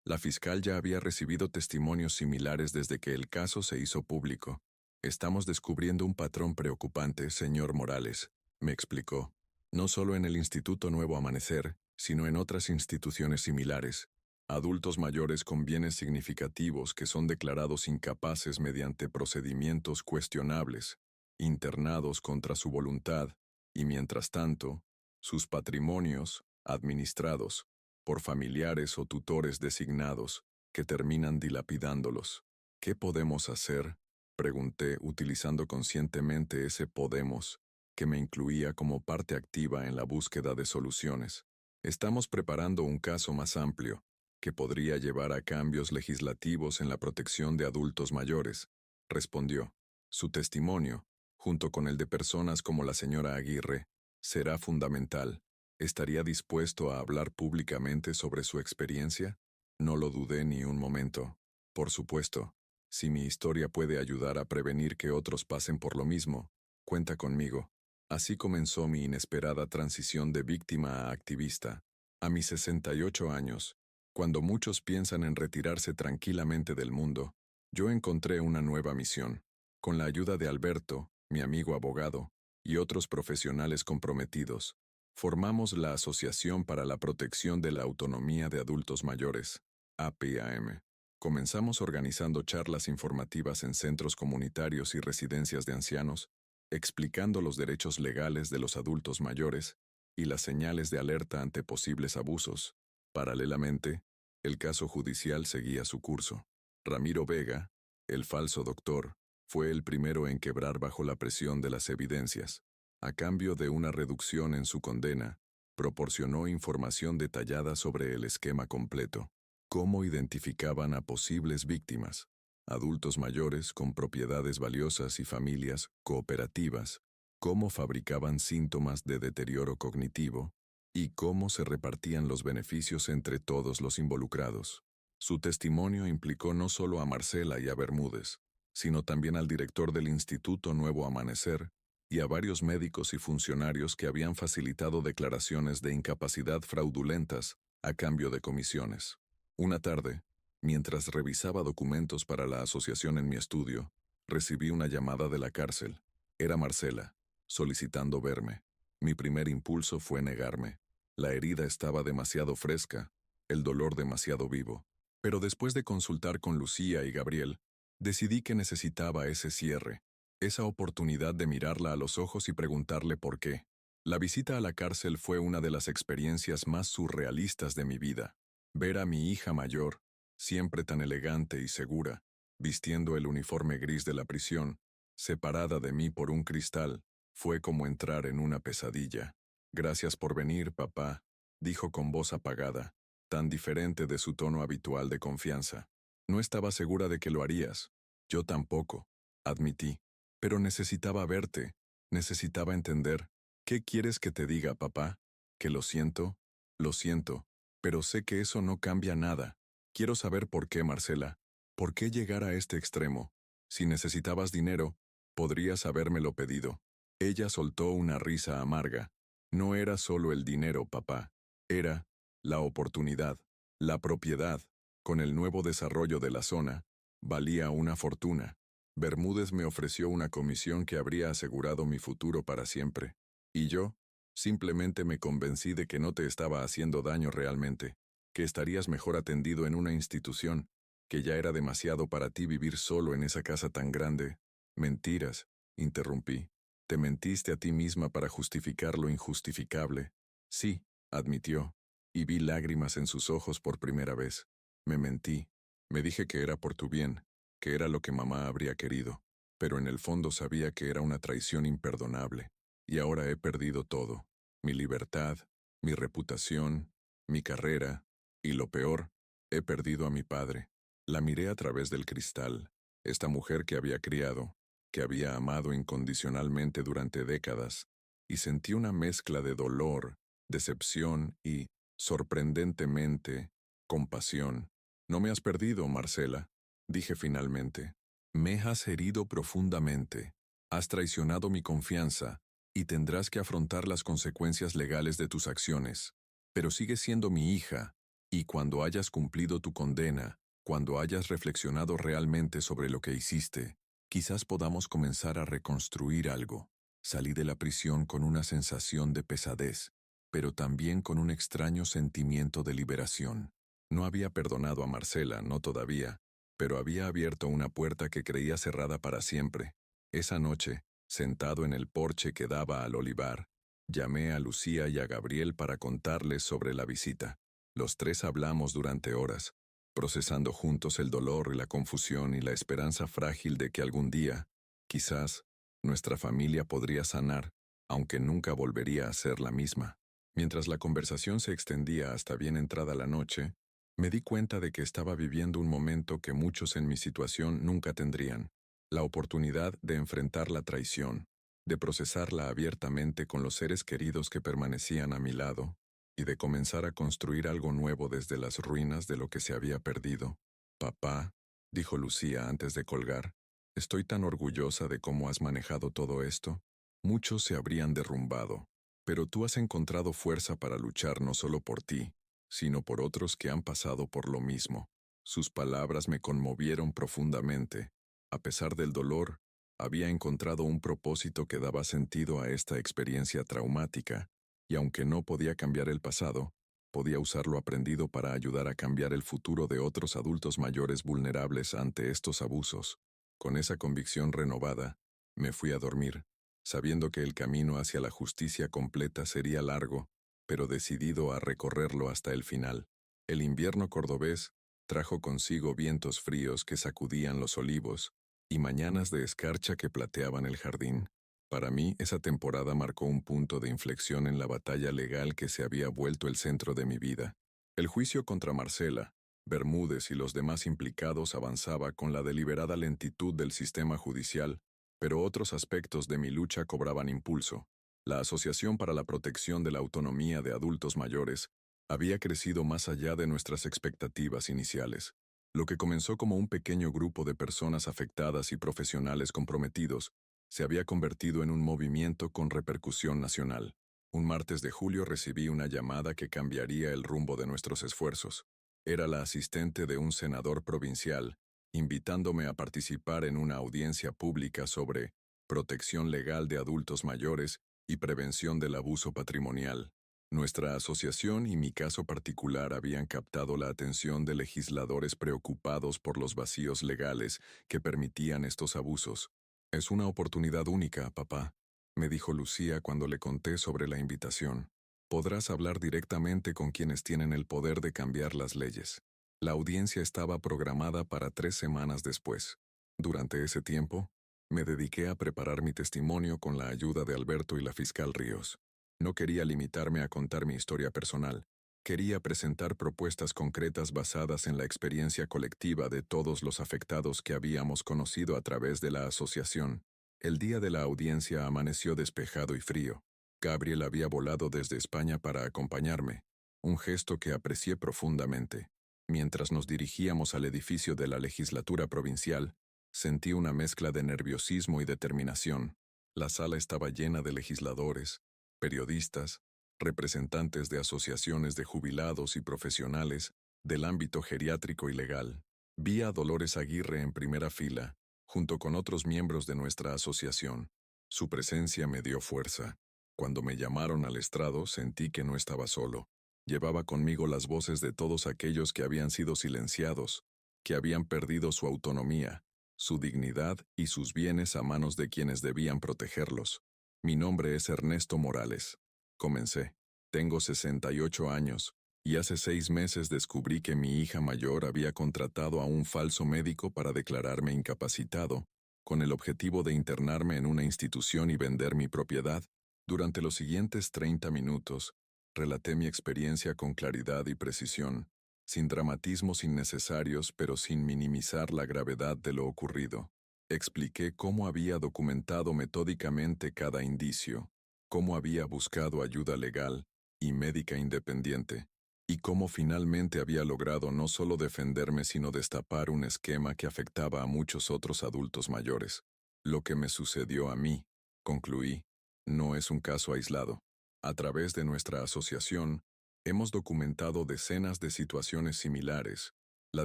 La fiscal ya había recibido testimonios similares desde que el caso se hizo público. Estamos descubriendo un patrón preocupante, señor Morales, me explicó. No solo en el Instituto Nuevo Amanecer, sino en otras instituciones similares. Adultos mayores con bienes significativos que son declarados incapaces mediante procedimientos cuestionables, internados contra su voluntad, y mientras tanto, sus patrimonios, administrados por familiares o tutores designados, que terminan dilapidándolos. ¿Qué podemos hacer?, pregunté, utilizando conscientemente ese podemos, que me incluía como parte activa en la búsqueda de soluciones. Estamos preparando un caso más amplio, que podría llevar a cambios legislativos en la protección de adultos mayores, respondió. Su testimonio, junto con el de personas como la señora Aguirre, será fundamental. ¿Estaría dispuesto a hablar públicamente sobre su experiencia? No lo dudé ni un momento. Por supuesto, si mi historia puede ayudar a prevenir que otros pasen por lo mismo, cuenta conmigo. Así comenzó mi inesperada transición de víctima a activista. A mis 68 años, cuando muchos piensan en retirarse tranquilamente del mundo, yo encontré una nueva misión. Con la ayuda de Alberto, mi amigo abogado, y otros profesionales comprometidos, formamos la Asociación para la Protección de la Autonomía de Adultos Mayores, APAM. Comenzamos organizando charlas informativas en centros comunitarios y residencias de ancianos, explicando los derechos legales de los adultos mayores y las señales de alerta ante posibles abusos. Paralelamente, el caso judicial seguía su curso. Ramiro Vega, el falso doctor, Fue el primero en quebrar bajo la presión de las evidencias. A cambio de una reducción en su condena, proporcionó información detallada sobre el esquema completo. Cómo identificaban a posibles víctimas, adultos mayores con propiedades valiosas y familias cooperativas, cómo fabricaban síntomas de deterioro cognitivo y cómo se repartían los beneficios entre todos los involucrados. Su testimonio implicó no solo a Marcela y a Bermúdez, sino también al director del Instituto Nuevo Amanecer y a varios médicos y funcionarios que habían facilitado declaraciones de incapacidad fraudulentas a cambio de comisiones. Una tarde, mientras revisaba documentos para la asociación en mi estudio, recibí una llamada de la cárcel. Era Marcela, solicitando verme. Mi primer impulso fue negarme. La herida estaba demasiado fresca, el dolor demasiado vivo. Pero después de consultar con Lucía y Gabriel, decidí que necesitaba ese cierre, esa oportunidad de mirarla a los ojos y preguntarle por qué. La visita a la cárcel fue una de las experiencias más surrealistas de mi vida. Ver a mi hija mayor, siempre tan elegante y segura, vistiendo el uniforme gris de la prisión, separada de mí por un cristal, fue como entrar en una pesadilla. Gracias por venir, papá, dijo con voz apagada, tan diferente de su tono habitual de confianza. No estaba segura de que lo harías. Yo tampoco, admití. Pero necesitaba verte, necesitaba entender. ¿Qué quieres que te diga, papá? ¿Que lo siento? Lo siento, pero sé que eso no cambia nada. Quiero saber por qué, Marcela. ¿Por qué llegar a este extremo? Si necesitabas dinero, podrías habérmelo pedido. Ella soltó una risa amarga. No era solo el dinero, papá. Era la oportunidad, la propiedad. Con el nuevo desarrollo de la zona, valía una fortuna. Bermúdez me ofreció una comisión que habría asegurado mi futuro para siempre. Y yo, simplemente me convencí de que no te estaba haciendo daño realmente, que estarías mejor atendido en una institución, que ya era demasiado para ti vivir solo en esa casa tan grande. Mentiras, interrumpí. Te mentiste a ti misma para justificar lo injustificable. Sí, admitió, y vi lágrimas en sus ojos por primera vez. Me mentí. Me dije que era por tu bien, que era lo que mamá habría querido, pero en el fondo sabía que era una traición imperdonable. Y ahora he perdido todo. Mi libertad, mi reputación, mi carrera, y lo peor, he perdido a mi padre. La miré a través del cristal, esta mujer que había criado, que había amado incondicionalmente durante décadas, y sentí una mezcla de dolor, decepción y, sorprendentemente, compasión. No me has perdido, Marcela, dije finalmente. Me has herido profundamente. Has traicionado mi confianza, y tendrás que afrontar las consecuencias legales de tus acciones. Pero sigues siendo mi hija, y cuando hayas cumplido tu condena, cuando hayas reflexionado realmente sobre lo que hiciste, quizás podamos comenzar a reconstruir algo. Salí de la prisión con una sensación de pesadez, pero también con un extraño sentimiento de liberación. No había perdonado a Marcela, no todavía, pero había abierto una puerta que creía cerrada para siempre. Esa noche, sentado en el porche que daba al olivar, llamé a Lucía y a Gabriel para contarles sobre la visita. Los tres hablamos durante horas, procesando juntos el dolor y la confusión y la esperanza frágil de que algún día, quizás, nuestra familia podría sanar, aunque nunca volvería a ser la misma. Mientras la conversación se extendía hasta bien entrada la noche, me di cuenta de que estaba viviendo un momento que muchos en mi situación nunca tendrían, la oportunidad de enfrentar la traición, de procesarla abiertamente con los seres queridos que permanecían a mi lado, y de comenzar a construir algo nuevo desde las ruinas de lo que se había perdido. Papá, dijo Lucía antes de colgar, estoy tan orgullosa de cómo has manejado todo esto. Muchos se habrían derrumbado, pero tú has encontrado fuerza para luchar no solo por ti, sino por otros que han pasado por lo mismo. Sus palabras me conmovieron profundamente. A pesar del dolor, había encontrado un propósito que daba sentido a esta experiencia traumática, y aunque no podía cambiar el pasado, podía usar lo aprendido para ayudar a cambiar el futuro de otros adultos mayores vulnerables ante estos abusos. Con esa convicción renovada, me fui a dormir, sabiendo que el camino hacia la justicia completa sería largo, pero decidido a recorrerlo hasta el final. El invierno cordobés trajo consigo vientos fríos que sacudían los olivos, y mañanas de escarcha que plateaban el jardín. Para mí, esa temporada marcó un punto de inflexión en la batalla legal que se había vuelto el centro de mi vida. El juicio contra Marcela, Bermúdez y los demás implicados avanzaba con la deliberada lentitud del sistema judicial, pero otros aspectos de mi lucha cobraban impulso. La Asociación para la Protección de la Autonomía de Adultos Mayores había crecido más allá de nuestras expectativas iniciales. Lo que comenzó como un pequeño grupo de personas afectadas y profesionales comprometidos se había convertido en un movimiento con repercusión nacional. Un martes de julio recibí una llamada que cambiaría el rumbo de nuestros esfuerzos. Era la asistente de un senador provincial, invitándome a participar en una audiencia pública sobre protección legal de adultos mayores y prevención del abuso patrimonial. Nuestra asociación y mi caso particular habían captado la atención de legisladores preocupados por los vacíos legales que permitían estos abusos. «Es una oportunidad única, papá», me dijo Lucía cuando le conté sobre la invitación. «Podrás hablar directamente con quienes tienen el poder de cambiar las leyes». La audiencia estaba programada para 3 semanas después. Durante ese tiempo, me dediqué a preparar mi testimonio con la ayuda de Alberto y la fiscal Ríos. No quería limitarme a contar mi historia personal. Quería presentar propuestas concretas basadas en la experiencia colectiva de todos los afectados que habíamos conocido a través de la asociación. El día de la audiencia amaneció despejado y frío. Gabriel había volado desde España para acompañarme, un gesto que aprecié profundamente. Mientras nos dirigíamos al edificio de la legislatura provincial, sentí una mezcla de nerviosismo y determinación. La sala estaba llena de legisladores, periodistas, representantes de asociaciones de jubilados y profesionales del ámbito geriátrico y legal. Vi a Dolores Aguirre en primera fila, junto con otros miembros de nuestra asociación. Su presencia me dio fuerza. Cuando me llamaron al estrado, sentí que no estaba solo. Llevaba conmigo las voces de todos aquellos que habían sido silenciados, que habían perdido su autonomía, su dignidad y sus bienes a manos de quienes debían protegerlos. Mi nombre es Ernesto Morales. Comencé. Tengo 68 años, y hace 6 meses descubrí que mi hija mayor había contratado a un falso médico para declararme incapacitado, con el objetivo de internarme en una institución y vender mi propiedad. Durante los siguientes 30 minutos, relaté mi experiencia con claridad y precisión, sin dramatismos innecesarios pero sin minimizar la gravedad de lo ocurrido. Expliqué cómo había documentado metódicamente cada indicio, cómo había buscado ayuda legal y médica independiente, y cómo finalmente había logrado no solo defenderme sino destapar un esquema que afectaba a muchos otros adultos mayores. Lo que me sucedió a mí, concluí, no es un caso aislado. A través de nuestra asociación, hemos documentado decenas de situaciones similares. La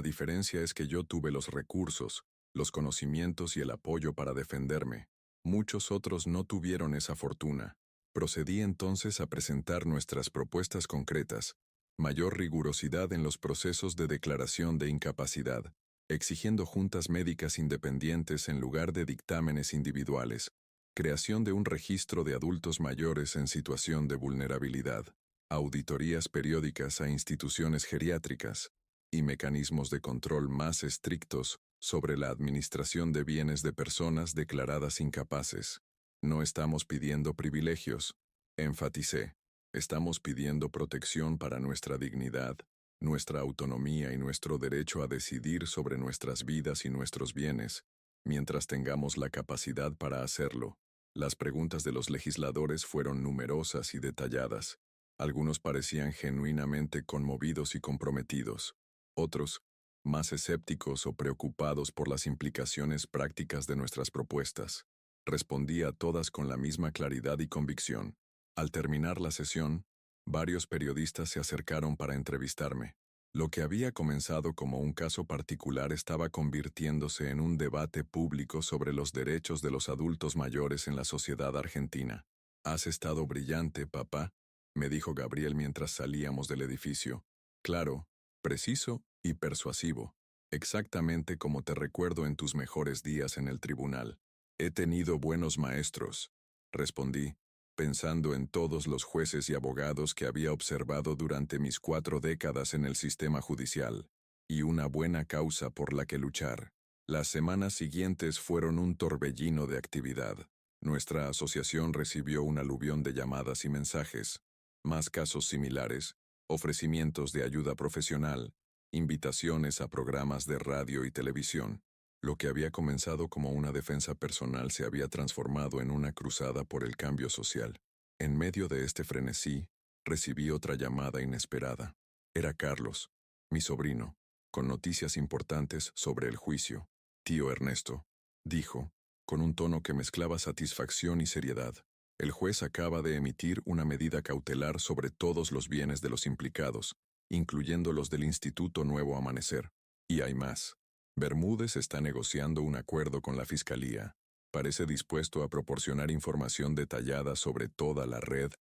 diferencia es que yo tuve los recursos, los conocimientos y el apoyo para defenderme. Muchos otros no tuvieron esa fortuna. Procedí entonces a presentar nuestras propuestas concretas, mayor rigurosidad en los procesos de declaración de incapacidad, exigiendo juntas médicas independientes en lugar de dictámenes individuales, creación de un registro de adultos mayores en situación de vulnerabilidad, auditorías periódicas a instituciones geriátricas y mecanismos de control más estrictos sobre la administración de bienes de personas declaradas incapaces. No estamos pidiendo privilegios, enfaticé. Estamos pidiendo protección para nuestra dignidad, nuestra autonomía y nuestro derecho a decidir sobre nuestras vidas y nuestros bienes, mientras tengamos la capacidad para hacerlo. Las preguntas de los legisladores fueron numerosas y detalladas. Algunos parecían genuinamente conmovidos y comprometidos. Otros, más escépticos o preocupados por las implicaciones prácticas de nuestras propuestas. Respondí a todas con la misma claridad y convicción. Al terminar la sesión, varios periodistas se acercaron para entrevistarme. Lo que había comenzado como un caso particular estaba convirtiéndose en un debate público sobre los derechos de los adultos mayores en la sociedad argentina. «Has estado brillante, papá», me dijo Gabriel mientras salíamos del edificio. «Claro, preciso y persuasivo, exactamente como te recuerdo en tus mejores días en el tribunal». «He tenido buenos maestros», respondí, pensando en todos los jueces y abogados que había observado durante mis 4 décadas en el sistema judicial, y una buena causa por la que luchar. Las semanas siguientes fueron un torbellino de actividad. Nuestra asociación recibió un aluvión de llamadas y mensajes, más casos similares, ofrecimientos de ayuda profesional, invitaciones a programas de radio y televisión. Lo que había comenzado como una defensa personal se había transformado en una cruzada por el cambio social. En medio de este frenesí, recibí otra llamada inesperada. Era Carlos, mi sobrino, con noticias importantes sobre el juicio. Tío Ernesto, dijo, con un tono que mezclaba satisfacción y seriedad. El juez acaba de emitir una medida cautelar sobre todos los bienes de los implicados, incluyendo los del Instituto Nuevo Amanecer. Y hay más. Bermúdez está negociando un acuerdo con la Fiscalía. Parece dispuesto a proporcionar información detallada sobre toda la red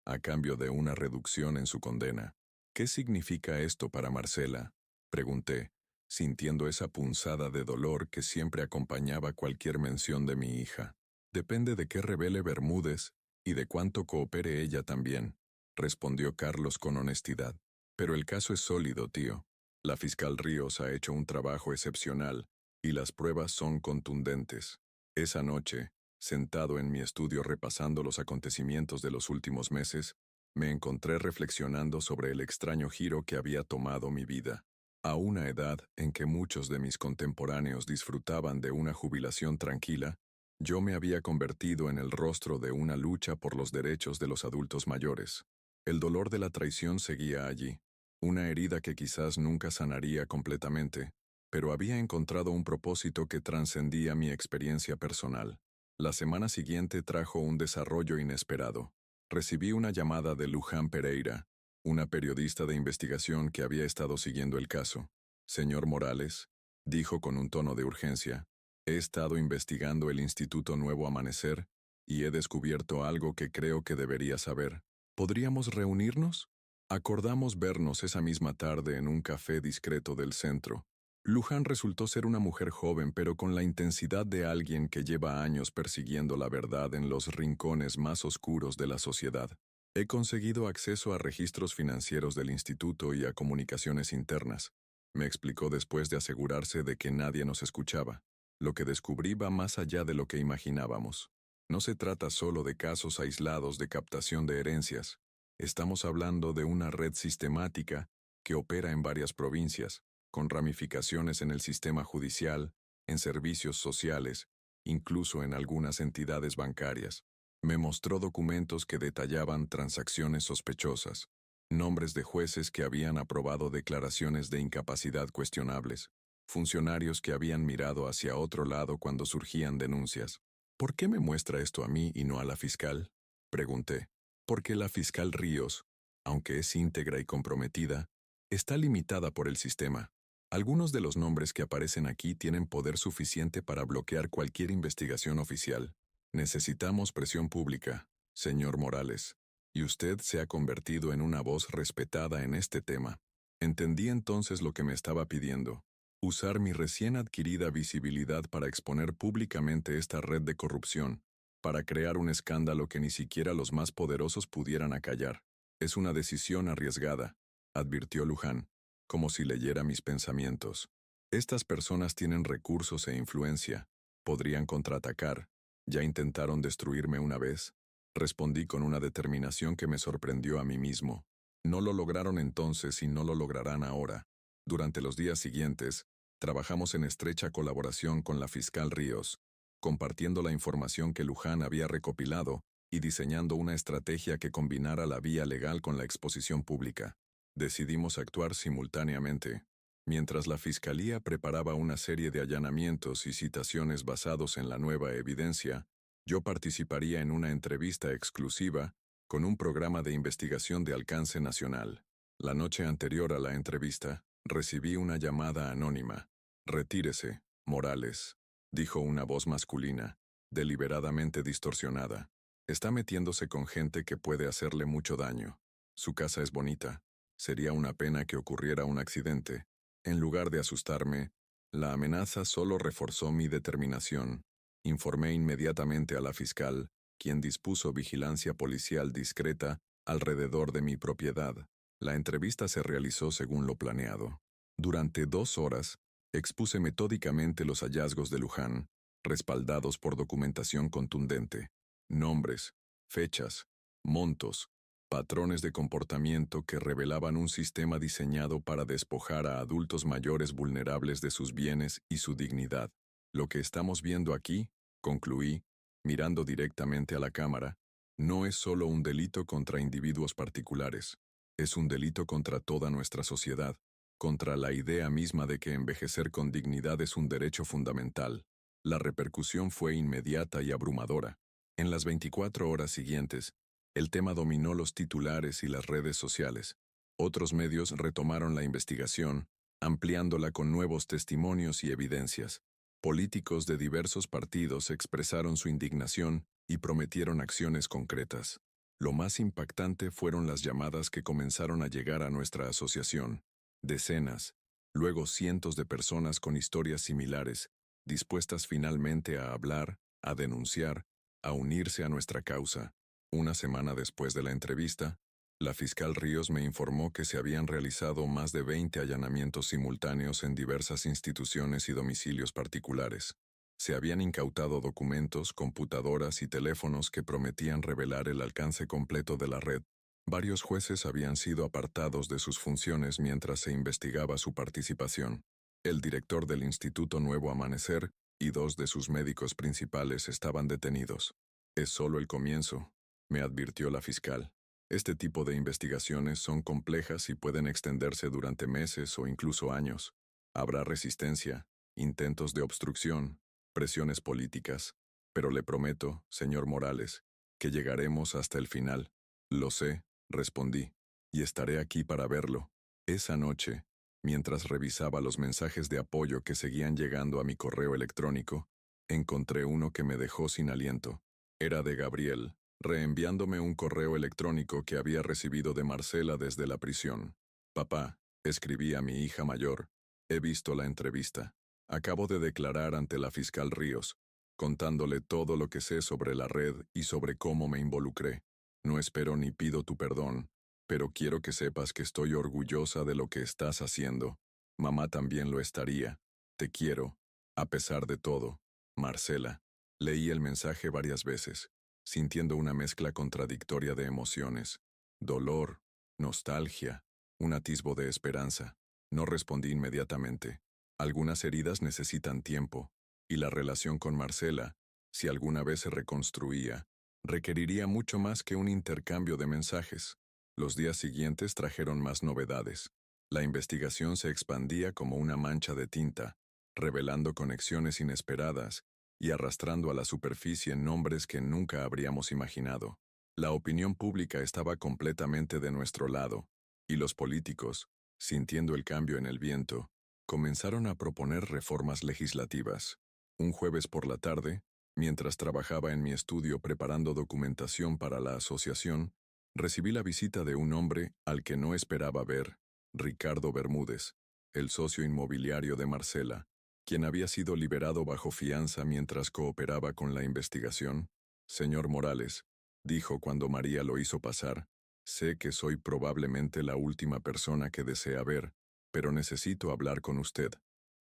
a cambio de una reducción en su condena. ¿Qué significa esto para Marcela?, pregunté, sintiendo esa punzada de dolor que siempre acompañaba cualquier mención de mi hija. Depende de qué revele Bermúdez y de cuánto coopere ella también, respondió Carlos con honestidad. Pero el caso es sólido, tío. La fiscal Ríos ha hecho un trabajo excepcional y las pruebas son contundentes. Esa noche, sentado en mi estudio repasando los acontecimientos de los últimos meses, me encontré reflexionando sobre el extraño giro que había tomado mi vida. A una edad en que muchos de mis contemporáneos disfrutaban de una jubilación tranquila, yo me había convertido en el rostro de una lucha por los derechos de los adultos mayores. El dolor de la traición seguía allí, una herida que quizás nunca sanaría completamente, pero había encontrado un propósito que trascendía mi experiencia personal. La semana siguiente trajo un desarrollo inesperado. Recibí una llamada de Luján Pereira, una periodista de investigación que había estado siguiendo el caso. Señor Morales, dijo con un tono de urgencia, he estado investigando el Instituto Nuevo Amanecer y he descubierto algo que creo que debería saber. ¿Podríamos reunirnos? Acordamos vernos esa misma tarde en un café discreto del centro. Luján resultó ser una mujer joven, pero con la intensidad de alguien que lleva años persiguiendo la verdad en los rincones más oscuros de la sociedad. He conseguido acceso a registros financieros del instituto y a comunicaciones internas, me explicó después de asegurarse de que nadie nos escuchaba. Lo que descubrí va más allá de lo que imaginábamos. No se trata solo de casos aislados de captación de herencias. Estamos hablando de una red sistemática que opera en varias provincias, con ramificaciones en el sistema judicial, en servicios sociales, incluso en algunas entidades bancarias. Me mostró documentos que detallaban transacciones sospechosas, nombres de jueces que habían aprobado declaraciones de incapacidad cuestionables, funcionarios que habían mirado hacia otro lado cuando surgían denuncias. ¿Por qué me muestra esto a mí y no a la fiscal?, pregunté. Porque la fiscal Ríos, aunque es íntegra y comprometida, está limitada por el sistema. Algunos de los nombres que aparecen aquí tienen poder suficiente para bloquear cualquier investigación oficial. Necesitamos presión pública, señor Morales, y usted se ha convertido en una voz respetada en este tema. Entendí entonces lo que me estaba pidiendo: usar mi recién adquirida visibilidad para exponer públicamente esta red de corrupción, para crear un escándalo que ni siquiera los más poderosos pudieran acallar. Es una decisión arriesgada, advirtió Luján, como si leyera mis pensamientos. Estas personas tienen recursos e influencia, podrían contraatacar. ¿Ya intentaron destruirme una vez? Respondí con una determinación que me sorprendió a mí mismo. No lo lograron entonces y no lo lograrán ahora. Durante los días siguientes, trabajamos en estrecha colaboración con la fiscal Ríos, compartiendo la información que Luján había recopilado y diseñando una estrategia que combinara la vía legal con la exposición pública. Decidimos actuar simultáneamente. Mientras la Fiscalía preparaba una serie de allanamientos y citaciones basados en la nueva evidencia, yo participaría en una entrevista exclusiva con un programa de investigación de alcance nacional. La noche anterior a la entrevista, recibí una llamada anónima. Retírese, Morales, dijo una voz masculina, deliberadamente distorsionada. Está metiéndose con gente que puede hacerle mucho daño. Su casa es bonita. Sería una pena que ocurriera un accidente. En lugar de asustarme, la amenaza solo reforzó mi determinación. Informé inmediatamente a la fiscal, quien dispuso vigilancia policial discreta alrededor de mi propiedad. La entrevista se realizó según lo planeado. Durante 2 horas, Expuse metódicamente los hallazgos de Luján, respaldados por documentación contundente, nombres, fechas, montos, patrones de comportamiento que revelaban un sistema diseñado para despojar a adultos mayores vulnerables de sus bienes y su dignidad. Lo que estamos viendo aquí, concluí, mirando directamente a la cámara, no es solo un delito contra individuos particulares, es un delito contra toda nuestra sociedad, contra la idea misma de que envejecer con dignidad es un derecho fundamental. La repercusión fue inmediata y abrumadora. En las 24 horas siguientes, el tema dominó los titulares y las redes sociales. Otros medios retomaron la investigación, ampliándola con nuevos testimonios y evidencias. Políticos de diversos partidos expresaron su indignación y prometieron acciones concretas. Lo más impactante fueron las llamadas que comenzaron a llegar a nuestra asociación. Decenas, luego cientos de personas con historias similares, dispuestas finalmente a hablar, a denunciar, a unirse a nuestra causa. Una semana después de la entrevista, la fiscal Ríos me informó que se habían realizado más de 20 allanamientos simultáneos en diversas instituciones y domicilios particulares. Se habían incautado documentos, computadoras y teléfonos que prometían revelar el alcance completo de la red. Varios jueces habían sido apartados de sus funciones mientras se investigaba su participación. El director del Instituto Nuevo Amanecer y 2 de sus médicos principales estaban detenidos. Es solo el comienzo, me advirtió la fiscal. Este tipo de investigaciones son complejas y pueden extenderse durante meses o incluso años. Habrá resistencia, intentos de obstrucción, presiones políticas, pero le prometo, señor Morales, que llegaremos hasta el final. Lo sé, respondí, y estaré aquí para verlo. Esa noche, mientras revisaba los mensajes de apoyo que seguían llegando a mi correo electrónico, encontré uno que me dejó sin aliento. Era de Gabriel, reenviándome un correo electrónico que había recibido de Marcela desde la prisión. Papá, escribí a mi hija mayor, he visto la entrevista. Acabo de declarar ante la fiscal Ríos, contándole todo lo que sé sobre la red y sobre cómo me involucré. No espero ni pido tu perdón, pero quiero que sepas que estoy orgullosa de lo que estás haciendo. Mamá también lo estaría. Te quiero, a pesar de todo. Marcela. Leí el mensaje varias veces, sintiendo una mezcla contradictoria de emociones. Dolor, nostalgia, un atisbo de esperanza. No respondí inmediatamente. Algunas heridas necesitan tiempo, y la relación con Marcela, si alguna vez se reconstruía, requeriría mucho más que un intercambio de mensajes. Los días siguientes trajeron más novedades. La investigación se expandía como una mancha de tinta, revelando conexiones inesperadas y arrastrando a la superficie nombres que nunca habríamos imaginado. La opinión pública estaba completamente de nuestro lado, y los políticos, sintiendo el cambio en el viento, comenzaron a proponer reformas legislativas. Un jueves por la tarde, mientras trabajaba en mi estudio preparando documentación para la asociación, recibí la visita de un hombre al que no esperaba ver, Ricardo Bermúdez, el socio inmobiliario de Marcela, quien había sido liberado bajo fianza mientras cooperaba con la investigación. Señor Morales, dijo cuando María lo hizo pasar, sé que soy probablemente la última persona que desea ver, pero necesito hablar con usted.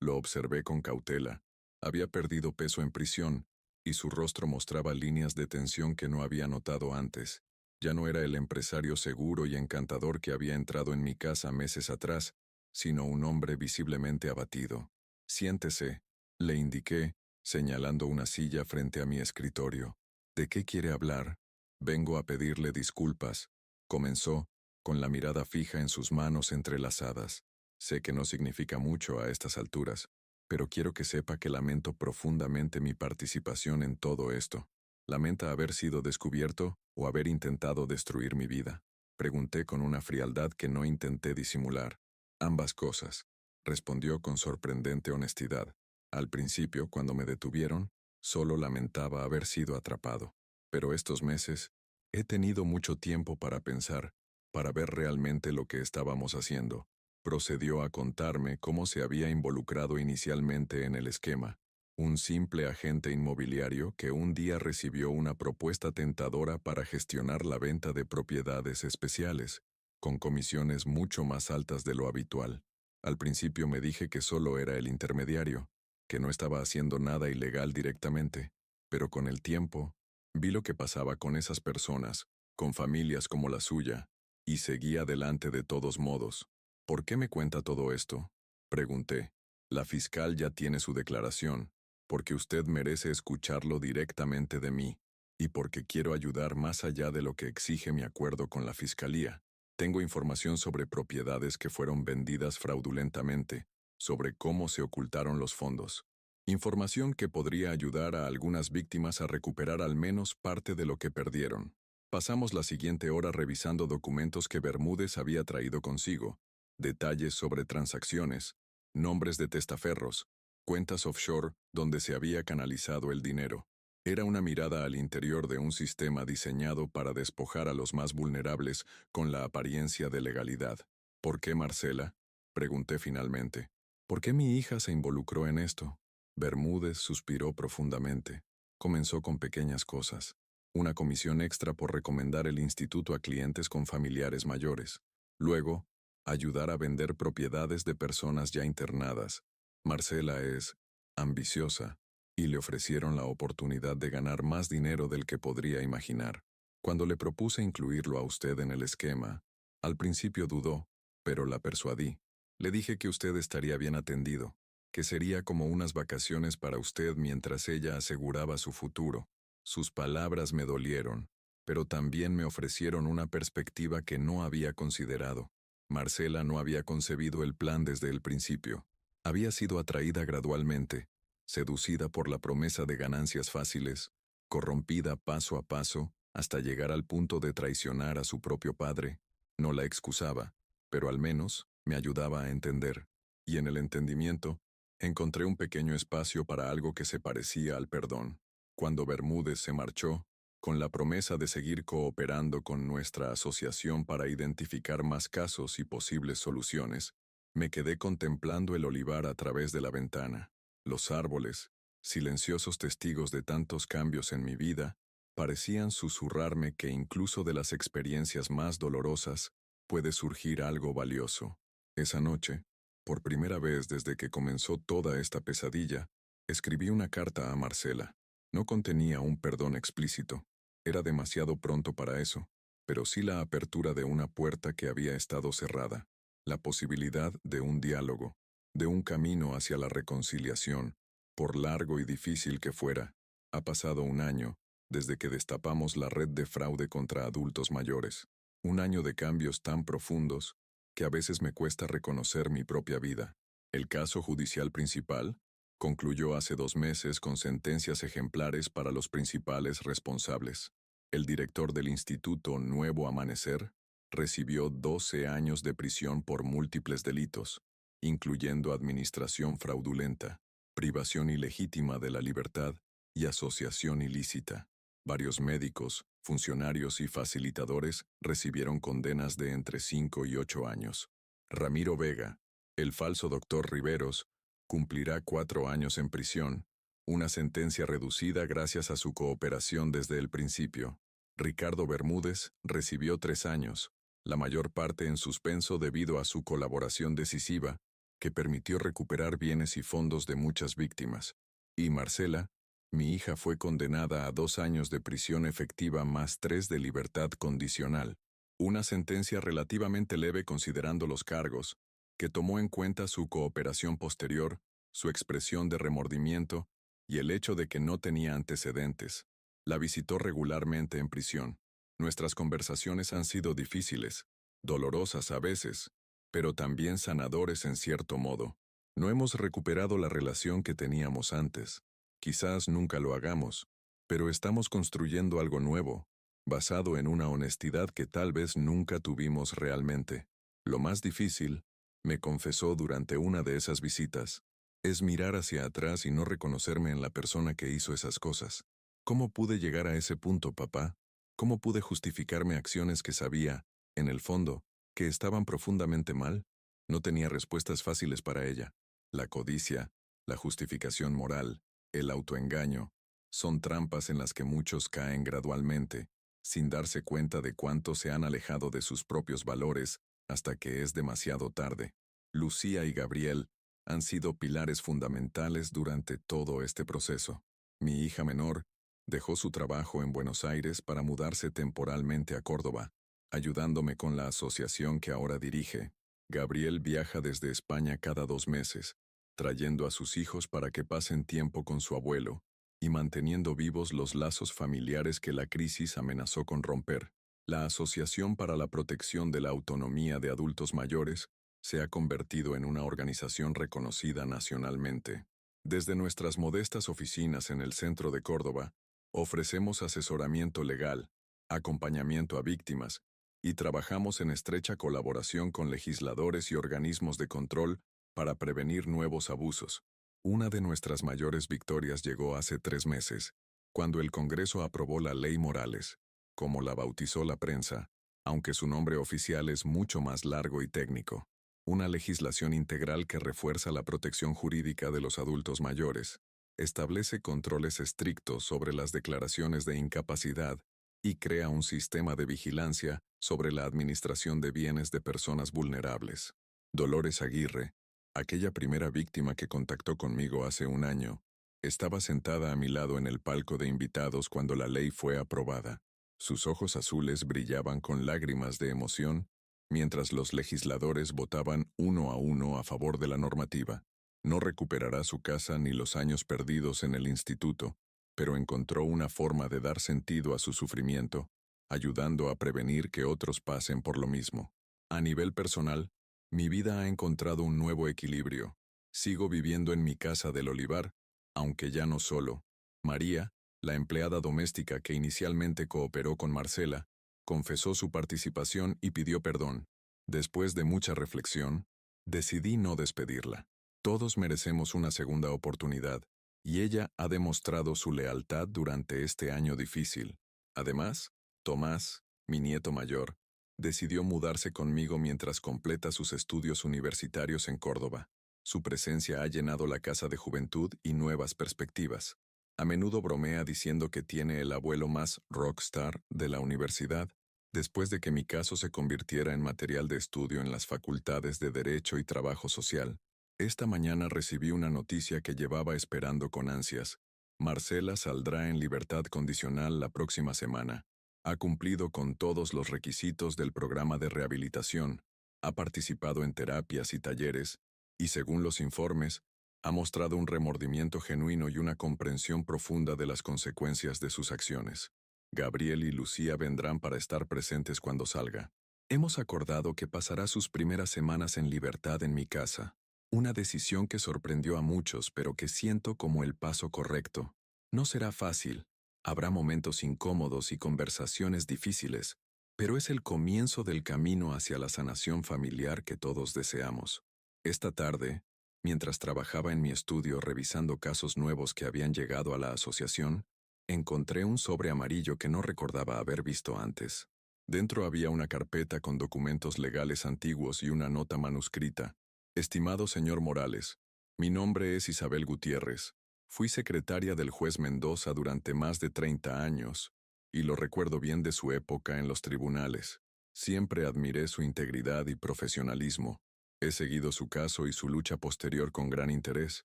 Lo observé con cautela. Había perdido peso en prisión, y su rostro mostraba líneas de tensión que no había notado antes. Ya no era el empresario seguro y encantador que había entrado en mi casa meses atrás, sino un hombre visiblemente abatido. Siéntese, le indiqué, señalando una silla frente a mi escritorio. ¿De qué quiere hablar? Vengo a pedirle disculpas, comenzó, con la mirada fija en sus manos entrelazadas. Sé que no significa mucho a estas alturas, pero quiero que sepa que lamento profundamente mi participación en todo esto. ¿Lamenta haber sido descubierto o haber intentado destruir mi vida? Pregunté con una frialdad que no intenté disimular. Ambas cosas, respondió con sorprendente honestidad. Al principio, cuando me detuvieron, solo lamentaba haber sido atrapado. Pero estos meses, he tenido mucho tiempo para pensar, para ver realmente lo que estábamos haciendo. Procedió a contarme cómo se había involucrado inicialmente en el esquema. Un simple agente inmobiliario que un día recibió una propuesta tentadora para gestionar la venta de propiedades especiales, con comisiones mucho más altas de lo habitual. Al principio me dije que solo era el intermediario, que no estaba haciendo nada ilegal directamente, pero con el tiempo, vi lo que pasaba con esas personas, con familias como la suya, y seguí adelante de todos modos. ¿Por qué me cuenta todo esto? Pregunté. La fiscal ya tiene su declaración, porque usted merece escucharlo directamente de mí, y porque quiero ayudar más allá de lo que exige mi acuerdo con la fiscalía. Tengo información sobre propiedades que fueron vendidas fraudulentamente, sobre cómo se ocultaron los fondos. Información que podría ayudar a algunas víctimas a recuperar al menos parte de lo que perdieron. Pasamos la siguiente hora revisando documentos que Bermúdez había traído consigo, detalles sobre transacciones, nombres de testaferros, cuentas offshore donde se había canalizado el dinero. Era una mirada al interior de un sistema diseñado para despojar a los más vulnerables con la apariencia de legalidad. ¿Por qué Marcela? Pregunté finalmente. ¿Por qué mi hija se involucró en esto? Bermúdez suspiró profundamente. Comenzó con pequeñas cosas. Una comisión extra por recomendar el instituto a clientes con familiares mayores. Luego, ayudar a vender propiedades de personas ya internadas. Marcela es ambiciosa, y le ofrecieron la oportunidad de ganar más dinero del que podría imaginar. Cuando le propuse incluirlo a usted en el esquema, al principio dudó, pero la persuadí. Le dije que usted estaría bien atendido, que sería como unas vacaciones para usted mientras ella aseguraba su futuro. Sus palabras me dolieron, pero también me ofrecieron una perspectiva que no había considerado. Marcela no había concebido el plan desde el principio. Había sido atraída gradualmente, seducida por la promesa de ganancias fáciles, corrompida paso a paso hasta llegar al punto de traicionar a su propio padre. No la excusaba, pero al menos me ayudaba a entender. Y en el entendimiento, encontré un pequeño espacio para algo que se parecía al perdón. Cuando Bermúdez se marchó, con la promesa de seguir cooperando con nuestra asociación para identificar más casos y posibles soluciones, me quedé contemplando el olivar a través de la ventana. Los árboles, silenciosos testigos de tantos cambios en mi vida, parecían susurrarme que incluso de las experiencias más dolorosas puede surgir algo valioso. Esa noche, por primera vez desde que comenzó toda esta pesadilla, escribí una carta a Marcela. No contenía un perdón explícito. Era demasiado pronto para eso, pero sí la apertura de una puerta que había estado cerrada, la posibilidad de un diálogo, de un camino hacia la reconciliación, por largo y difícil que fuera. Ha pasado un año desde que destapamos la red de fraude contra adultos mayores. Un año de cambios tan profundos que a veces me cuesta reconocer mi propia vida. El caso judicial principal concluyó hace 2 meses con sentencias ejemplares para los principales responsables. El director del Instituto Nuevo Amanecer recibió 12 años de prisión por múltiples delitos, incluyendo administración fraudulenta, privación ilegítima de la libertad y asociación ilícita. Varios médicos, funcionarios y facilitadores recibieron condenas de entre 5 y 8 años. Ramiro Vega, el falso doctor Riveros, cumplirá 4 años en prisión, una sentencia reducida gracias a su cooperación desde el principio. Ricardo Bermúdez recibió 3 años, la mayor parte en suspenso debido a su colaboración decisiva, que permitió recuperar bienes y fondos de muchas víctimas. Y Marcela, mi hija, fue condenada a 2 años de prisión efectiva más 3 de libertad condicional, una sentencia relativamente leve considerando los cargos, que tomó en cuenta su cooperación posterior, su expresión de remordimiento y el hecho de que no tenía antecedentes. La visitó regularmente en prisión. Nuestras conversaciones han sido difíciles, dolorosas a veces, pero también sanadores en cierto modo. No hemos recuperado la relación que teníamos antes. Quizás nunca lo hagamos, pero estamos construyendo algo nuevo, basado en una honestidad que tal vez nunca tuvimos realmente. Lo más difícil, me confesó durante una de esas visitas, es mirar hacia atrás y no reconocerme en la persona que hizo esas cosas. ¿Cómo pude llegar a ese punto, papá? ¿Cómo pude justificarme acciones que sabía, en el fondo, que estaban profundamente mal? No tenía respuestas fáciles para ella. La codicia, la justificación moral, el autoengaño, son trampas en las que muchos caen gradualmente, sin darse cuenta de cuánto se han alejado de sus propios valores hasta que es demasiado tarde. Lucía y Gabriel han sido pilares fundamentales durante todo este proceso. Mi hija menor dejó su trabajo en Buenos Aires para mudarse temporalmente a Córdoba, ayudándome con la asociación que ahora dirige. Gabriel viaja desde España cada 2 meses, trayendo a sus hijos para que pasen tiempo con su abuelo y manteniendo vivos los lazos familiares que la crisis amenazó con romper. La Asociación para la Protección de la Autonomía de Adultos Mayores se ha convertido en una organización reconocida nacionalmente. Desde nuestras modestas oficinas en el centro de Córdoba, ofrecemos asesoramiento legal, acompañamiento a víctimas, y trabajamos en estrecha colaboración con legisladores y organismos de control para prevenir nuevos abusos. Una de nuestras mayores victorias llegó hace 3 meses, cuando el Congreso aprobó la Ley Morales, como la bautizó la prensa, aunque su nombre oficial es mucho más largo y técnico. Una legislación integral que refuerza la protección jurídica de los adultos mayores, establece controles estrictos sobre las declaraciones de incapacidad y crea un sistema de vigilancia sobre la administración de bienes de personas vulnerables. Dolores Aguirre, aquella primera víctima que contactó conmigo hace un año, estaba sentada a mi lado en el palco de invitados cuando la ley fue aprobada. Sus ojos azules brillaban con lágrimas de emoción mientras los legisladores votaban uno a uno a favor de la normativa. No recuperará su casa ni los años perdidos en el instituto, pero encontró una forma de dar sentido a su sufrimiento, ayudando a prevenir que otros pasen por lo mismo. A nivel personal, mi vida ha encontrado un nuevo equilibrio. Sigo viviendo en mi casa del Olivar, aunque ya no solo. María, la empleada doméstica que inicialmente cooperó con Marcela, confesó su participación y pidió perdón. Después de mucha reflexión, decidí no despedirla. Todos merecemos una segunda oportunidad, y ella ha demostrado su lealtad durante este año difícil. Además, Tomás, mi nieto mayor, decidió mudarse conmigo mientras completa sus estudios universitarios en Córdoba. Su presencia ha llenado la casa de juventud y nuevas perspectivas. A menudo bromea diciendo que tiene el abuelo más rockstar de la universidad, después de que mi caso se convirtiera en material de estudio en las facultades de Derecho y Trabajo Social. Esta mañana recibí una noticia que llevaba esperando con ansias. Marcela saldrá en libertad condicional la próxima semana. Ha cumplido con todos los requisitos del programa de rehabilitación, ha participado en terapias y talleres, y según los informes, ha mostrado un remordimiento genuino y una comprensión profunda de las consecuencias de sus acciones. Gabriel y Lucía vendrán para estar presentes cuando salga. Hemos acordado que pasará sus primeras semanas en libertad en mi casa. Una decisión que sorprendió a muchos, pero que siento como el paso correcto. No será fácil. Habrá momentos incómodos y conversaciones difíciles, pero es el comienzo del camino hacia la sanación familiar que todos deseamos. Esta tarde, mientras trabajaba en mi estudio revisando casos nuevos que habían llegado a la asociación, encontré un sobre amarillo que no recordaba haber visto antes. Dentro había una carpeta con documentos legales antiguos y una nota manuscrita. Estimado señor Morales, mi nombre es Isabel Gutiérrez. Fui secretaria del juez Mendoza durante más de 30 años, y lo recuerdo bien de su época en los tribunales. Siempre admiré su integridad y profesionalismo. He seguido su caso y su lucha posterior con gran interés.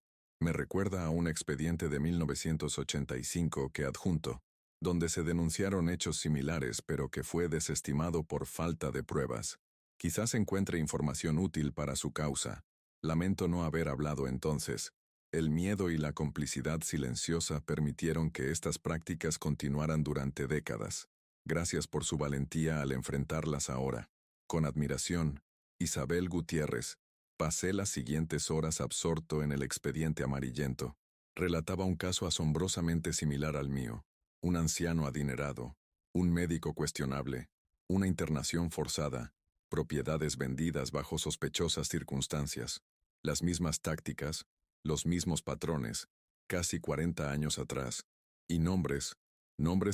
Me recuerda a un expediente de 1985 que adjunto, donde se denunciaron hechos similares pero que fue desestimado por falta de pruebas. Quizás encuentre información útil para su causa. Lamento no haber hablado entonces. El miedo y la complicidad silenciosa permitieron que estas prácticas continuaran durante décadas. Gracias por su valentía al enfrentarlas ahora. Con admiración, Isabel Gutiérrez. Pasé las siguientes horas absorto en el expediente amarillento. Relataba un caso asombrosamente similar al mío. Un anciano adinerado, un médico cuestionable, una internación forzada, propiedades vendidas bajo sospechosas circunstancias, las mismas tácticas, los mismos patrones, casi 40 años atrás, y nombres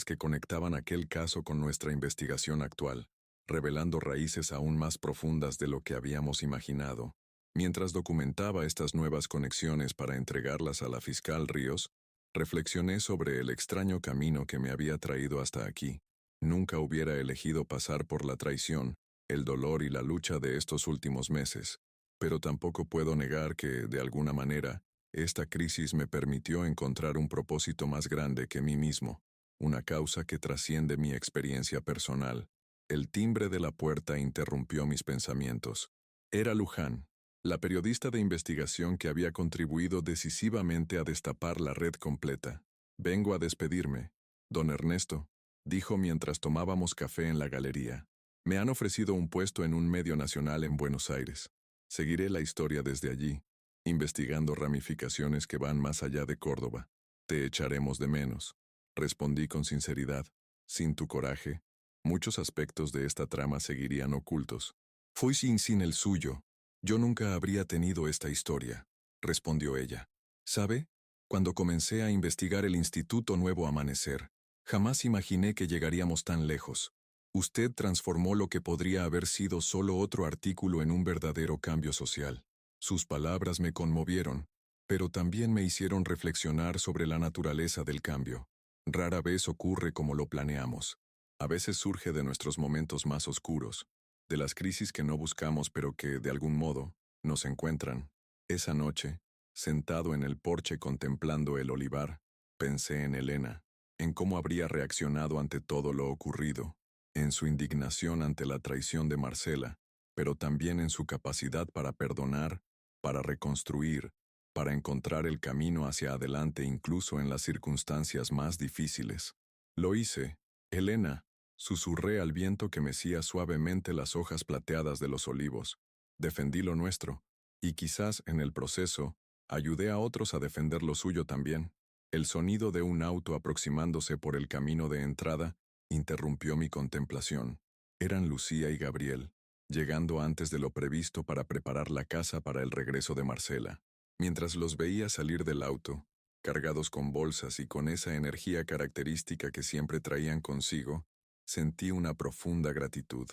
que conectaban aquel caso con nuestra investigación actual, revelando raíces aún más profundas de lo que habíamos imaginado. Mientras documentaba estas nuevas conexiones para entregarlas a la fiscal Ríos, reflexioné sobre el extraño camino que me había traído hasta aquí. Nunca hubiera elegido pasar por la traición, el dolor y la lucha de estos últimos meses. Pero tampoco puedo negar que, de alguna manera, esta crisis me permitió encontrar un propósito más grande que mí mismo, una causa que trasciende mi experiencia personal. El timbre de la puerta interrumpió mis pensamientos. Era Luján, la periodista de investigación que había contribuido decisivamente a destapar la red completa. Vengo a despedirme, don Ernesto, dijo mientras tomábamos café en la galería. Me han ofrecido un puesto en un medio nacional en Buenos Aires. Seguiré la historia desde allí, investigando ramificaciones que van más allá de Córdoba. Te echaremos de menos, respondí con sinceridad. Sin tu coraje, muchos aspectos de esta trama seguirían ocultos. Fui sin el suyo. Yo nunca habría tenido esta historia, respondió ella. ¿Sabe? Cuando comencé a investigar el Instituto Nuevo Amanecer, jamás imaginé que llegaríamos tan lejos. Usted transformó lo que podría haber sido solo otro artículo en un verdadero cambio social. Sus palabras me conmovieron, pero también me hicieron reflexionar sobre la naturaleza del cambio. Rara vez ocurre como lo planeamos. A veces surge de nuestros momentos más oscuros, de las crisis que no buscamos pero que, de algún modo, nos encuentran. Esa noche, sentado en el porche contemplando el olivar, pensé en Elena, en cómo habría reaccionado ante todo lo ocurrido, en su indignación ante la traición de Marcela, pero también en su capacidad para perdonar, para reconstruir, para encontrar el camino hacia adelante incluso en las circunstancias más difíciles. Lo hice, Elena, susurré al viento que mecía suavemente las hojas plateadas de los olivos. Defendí lo nuestro, y quizás en el proceso, ayudé a otros a defender lo suyo también. El sonido de un auto aproximándose por el camino de entrada interrumpió mi contemplación. Eran Lucía y Gabriel, llegando antes de lo previsto para preparar la casa para el regreso de Marcela. Mientras los veía salir del auto, cargados con bolsas y con esa energía característica que siempre traían consigo, sentí una profunda gratitud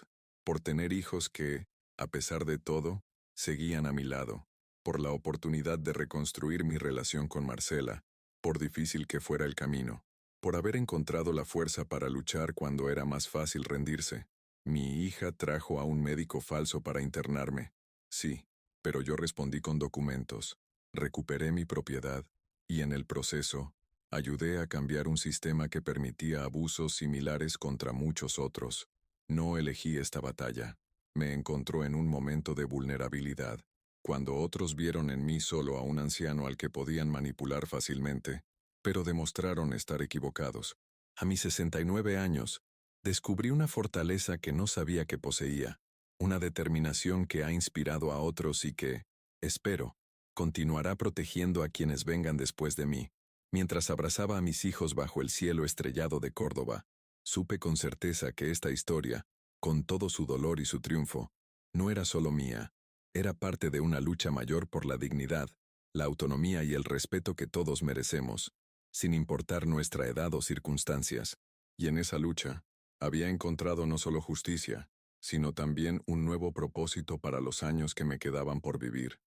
por tener hijos que, a pesar de todo, seguían a mi lado, por la oportunidad de reconstruir mi relación con Marcela, por difícil que fuera el camino, por haber encontrado la fuerza para luchar cuando era más fácil rendirse. Mi hija trajo a un médico falso para internarme. Sí, pero yo respondí con documentos. Recuperé mi propiedad, y en el proceso, ayudé a cambiar un sistema que permitía abusos similares contra muchos otros. No elegí esta batalla. Me encontró en un momento de vulnerabilidad, cuando otros vieron en mí solo a un anciano al que podían manipular fácilmente, pero demostraron estar equivocados. A mis 69 años, descubrí una fortaleza que no sabía que poseía, una determinación que ha inspirado a otros y que, espero, continuará protegiendo a quienes vengan después de mí. Mientras abrazaba a mis hijos bajo el cielo estrellado de Córdoba, supe con certeza que esta historia, con todo su dolor y su triunfo, no era solo mía, era parte de una lucha mayor por la dignidad, la autonomía y el respeto que todos merecemos, sin importar nuestra edad o circunstancias. Y en esa lucha, había encontrado no solo justicia, sino también un nuevo propósito para los años que me quedaban por vivir.